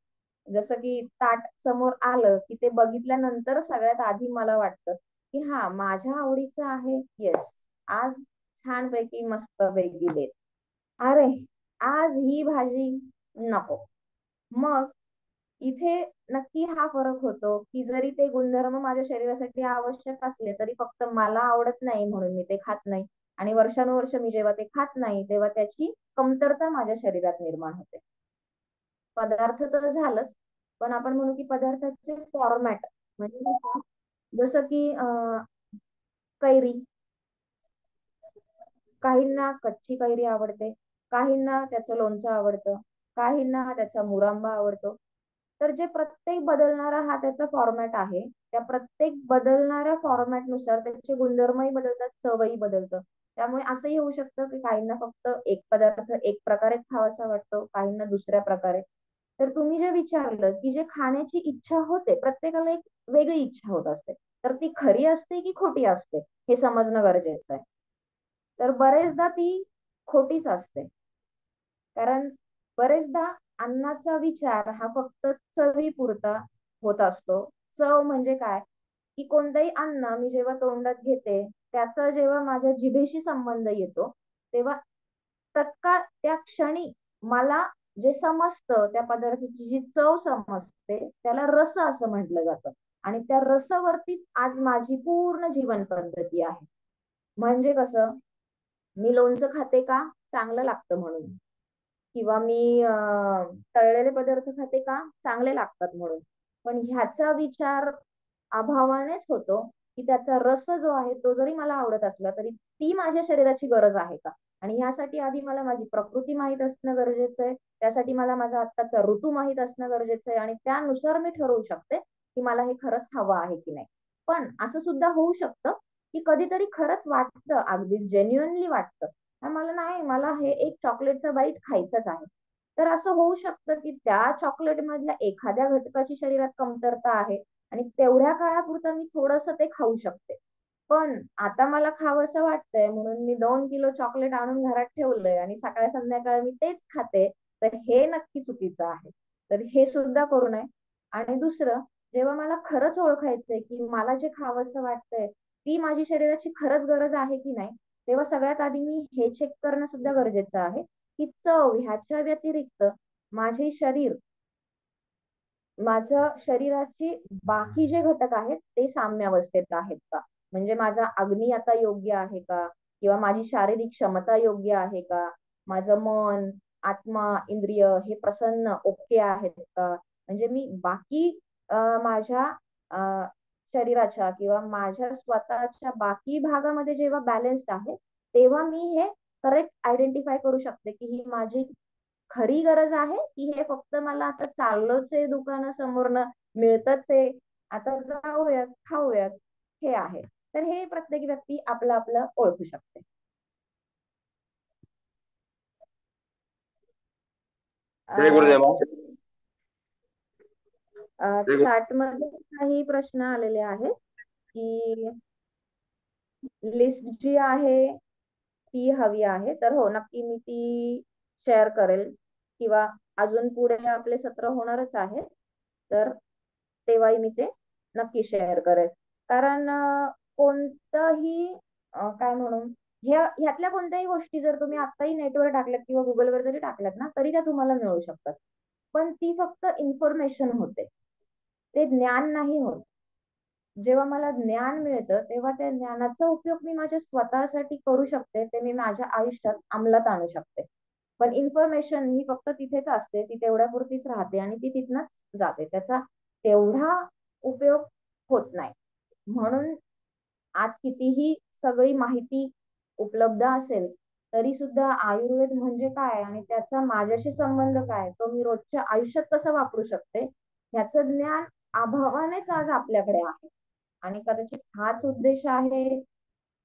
जसं की ताट समोर आलं की ते बघितल्यानंतर सगळ्यात आधी मला वाटतं की हा माझ्या आवडीचं आहे, येस, आज छानपैकी मस्त पैकी बेत, अरे आज ही भाजी नको. मग इथे नक्की हा फरक होतो की जरी ते गुणधर्म माझ्या शरीरासाठी आवश्यक असले तरी फक्त मला आवडत नाही म्हणून मी ते खात नाही, आणि वर्षानुवर्ष मी जेव्हा ते खात नाही तेव्हा त्याची कमतरता माझ्या शरीरात निर्माण होते. पदार्थ तर झालंच, पण आपण म्हणू की पदार्थाचे फॉर्मॅट म्हणजे जसं की कैरी, काहींना कच्ची कैरी आवडते, काहींना त्याचं लोणचं आवडतं, काहींना त्याचा मुरांबा आवडतो. तर जे प्रत्येक बदलणारा हा त्याचा फॉर्मॅट आहे, त्या प्रत्येक बदलणाऱ्या फॉर्मॅट नुसार त्याचे गुणधर्मही बदलतात, चवही बदलतं. त्यामुळे असंही होऊ शकतं की काहींना फक्त एक पदार्थ एक प्रकारेच खावासा वाटतो, काहींना दुसऱ्या प्रकारे. तर तुम्ही जे विचारलं की जे खाण्याची इच्छा होते, प्रत्येकाला एक वेगळी इच्छा होत असते, तर ती खरी असते की खोटी असते हे समजणं गरजेचं आहे. तर बरेचदा ती खोटीच असते, कारण बरेचदा अन्नाचा विचार हा फक्त चवीपुरता होत असतो. चव म्हणजे काय, की कोणतंही अन्न मी जेव्हा तोंडात घेते त्याचा जेव्हा माझ्या जिभेशी संबंध येतो तेव्हा तत्काळ त्या क्षणी मला जे समजतं त्या पदार्थाची जी चव समजते त्याला रस असं म्हटलं जातं, आणि त्या रसावरतीच आज माझी पूर्ण जीवन पद्धती आहे. म्हणजे कसं, मी लोणचं खाते का, चांगलं लागतं म्हणून, किंवा मी तळलेले पदार्थ खाते का, चांगले लागतात म्हणून, पण ह्याचा विचार अभावानेच होतो की त्याचा रस जो आहे तो जरी मला आवडत असला तरी ती माझ्या शरीराची गरज आहे का. आणि ह्यासाठी आधी मला माझी प्रकृती माहित असणं गरजेचं आहे, त्यासाठी मला माझा आत्ताचा ऋतू माहित असणं गरजेचं आहे, आणि त्यानुसार मी ठरवू शकते की मला हे खरंच हवं आहे की नाही. पण असं सुद्धा होऊ शकतं की कधीतरी खरंच वाटतं, अगदी जेन्युअनली वाटतं, मला नाही, मला हे एक चॉकलेटचं बाईट खायचंच आहे. तर असं होऊ शकतं की त्या चॉकलेट मधल्या एखाद्या घटकाची शरीरात कमतरता आहे आणि तेवढ्या काळापुरतं मी थोडस ते खाऊ शकते. पण आता मला खावंसं वाटतंय म्हणून मी 2 किलो चॉकलेट आणून घरात ठेवलंय आणि सकाळ संध्याकाळ मी तेच खाते, तर हे नक्की चुकीचं आहे. तर हे सुद्धा करू नये. आणि दुसरं, जेव्हा मला खरंच ओळखायचंय की मला जे खावंसं वाटतंय ती माझी शरीराची खरंच गरज आहे की नाही, तेव्हा सगळ्यात आधी मी हे चेक करणं सुद्धा गरजेचं आहे की चव ह्याच्या व्यतिरिक्त माझे शरीर, माझं शरीराची बाकी जे घटक आहेत ते साम्यावस्थेत आहेत का. म्हणजे माझा अग्नी आता योग्य आहे का, किंवा माझी शारीरिक क्षमता योग्य आहे का, माझं मन, आत्मा, इंद्रिय हे प्रसन्न ओके आहेत का. म्हणजे मी बाकी माझ्या शरीराच्या किंवा माझ्या स्वतःच्या बाकी भागामध्ये जेव्हा बॅलन्स्ड आहे, तेव्हा मी हे करेक्ट आयडेंटिफाय करू शकते की ही माझी खरी गरज आहे की हे फक्त मला आता चाललोच आहे दुकानासमोरनं, मिळतच आहे, आता जाऊयात खाऊयात, हे आहे. तर हे प्रत्येक व्यक्ती आपलं आपलं ओळखू शकते. जय गुरुदेव. चॅट मध्ये काही प्रश्न आलेले आहेत की लिस्ट जी आहे ती हवी आहे. तर हो, नक्की मी ती शेअर करेल किंवा अजून पुढे आपले सत्र होणारच आहे, तर तेव्हाही मी ते नक्की शेअर करेल. कारण कोणतंही काय म्हणून ह्यातल्या कोणत्याही गोष्टी जर तुम्ही आत्ताही नेटवर टाकल्यात किंवा गुगलवर जरी टाकल्यात ना, तरी त्या तुम्हाला मिळू शकतात. पण ती फक्त इन्फॉर्मेशन होते, ते ज्ञान नाही होत. जेव्हा मला ज्ञान मिळतं तेव्हा त्या ज्ञानाचा उपयोग मी माझ्या स्वतःसाठी करू शकते, ते मी माझ्या आयुष्यात अंमलात आणू शकते. पण इन्फॉर्मेशन ही फक्त तिथेच असते, ती तेवढ्यापुरतीच राहते आणि ती तिथनच जाते, त्याचा तेवढा उपयोग होत नाही. म्हणून आज कितीही सगळी माहिती उपलब्ध असेल तरी सुद्धा आयुर्वेद म्हणजे काय आणि त्याचा माझ्याशी संबंध काय, तो मी रोजच्या आयुष्यात कसं वापरू शकते, ह्याचं ज्ञान अभावानेच आज आपल्याकडे आहे. आणि कदाचित हाच उद्देश आहे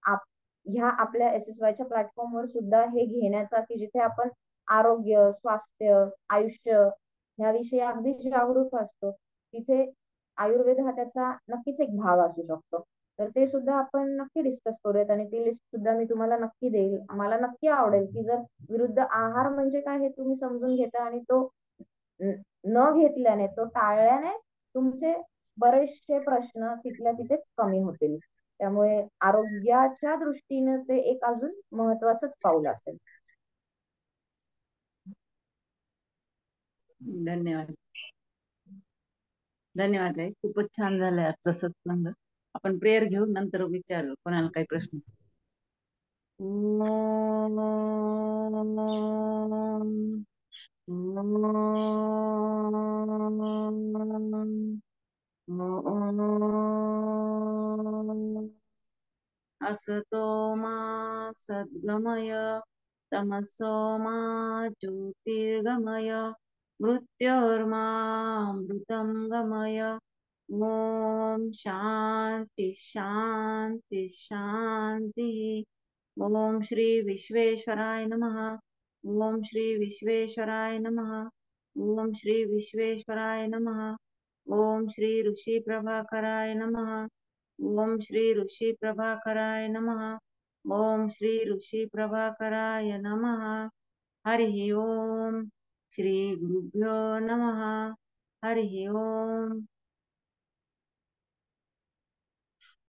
ह्या आपल्या SSYच्या प्लॅटफॉर्मवर सुद्धा हे घेण्याचा, की जिथे आपण आरोग्य, स्वास्थ्य, आयुष्य ह्याविषयी अगदी जागरूक असतो, तिथे आयुर्वेद हा त्याचा नक्कीच एक भाग असू शकतो. तर ते सुद्धा आपण नक्की डिस्कस करूयात आणि ती लिस्ट सुद्धा मी तुम्हाला नक्की देईल. मला नक्की आवडेल की जर विरुद्ध आहार म्हणजे काय हे तुम्ही समजून घेता आणि तो न घेतल्याने, तो टाळल्याने तुमचे बरेचसे प्रश्न तिथल्या तिथेच कमी होतील. त्यामुळे आरोग्याच्या दृष्टीने ते एक अजून महत्वाचंच पाऊल असेल. धन्यवाद. धन्यवाद आहे, खूपच छान झालंय आजचं सत्संग. आपण प्रेयर घेऊन नंतर विचारू कोणाला काही प्रश्न. असतो मा सद्गमय, तमसो मा ज्योतिर्गमय, मृत्योर्मामृतं गमय. ओम शांति शांति शांति. ओम श्री विश्वेश्वराय नमः. ओम श्री विश्वेश्वराय नमः. ओम श्री विश्वेश्वराय नमः. ओम श्री ऋषि प्रभाकराय नमः. ओम श्री ऋषि प्रभाकराय नमः. ओम श्री ऋषि प्रभाकराय नमः. हरि ओम. श्री गुरुभ्यो नमः. हरि ओम.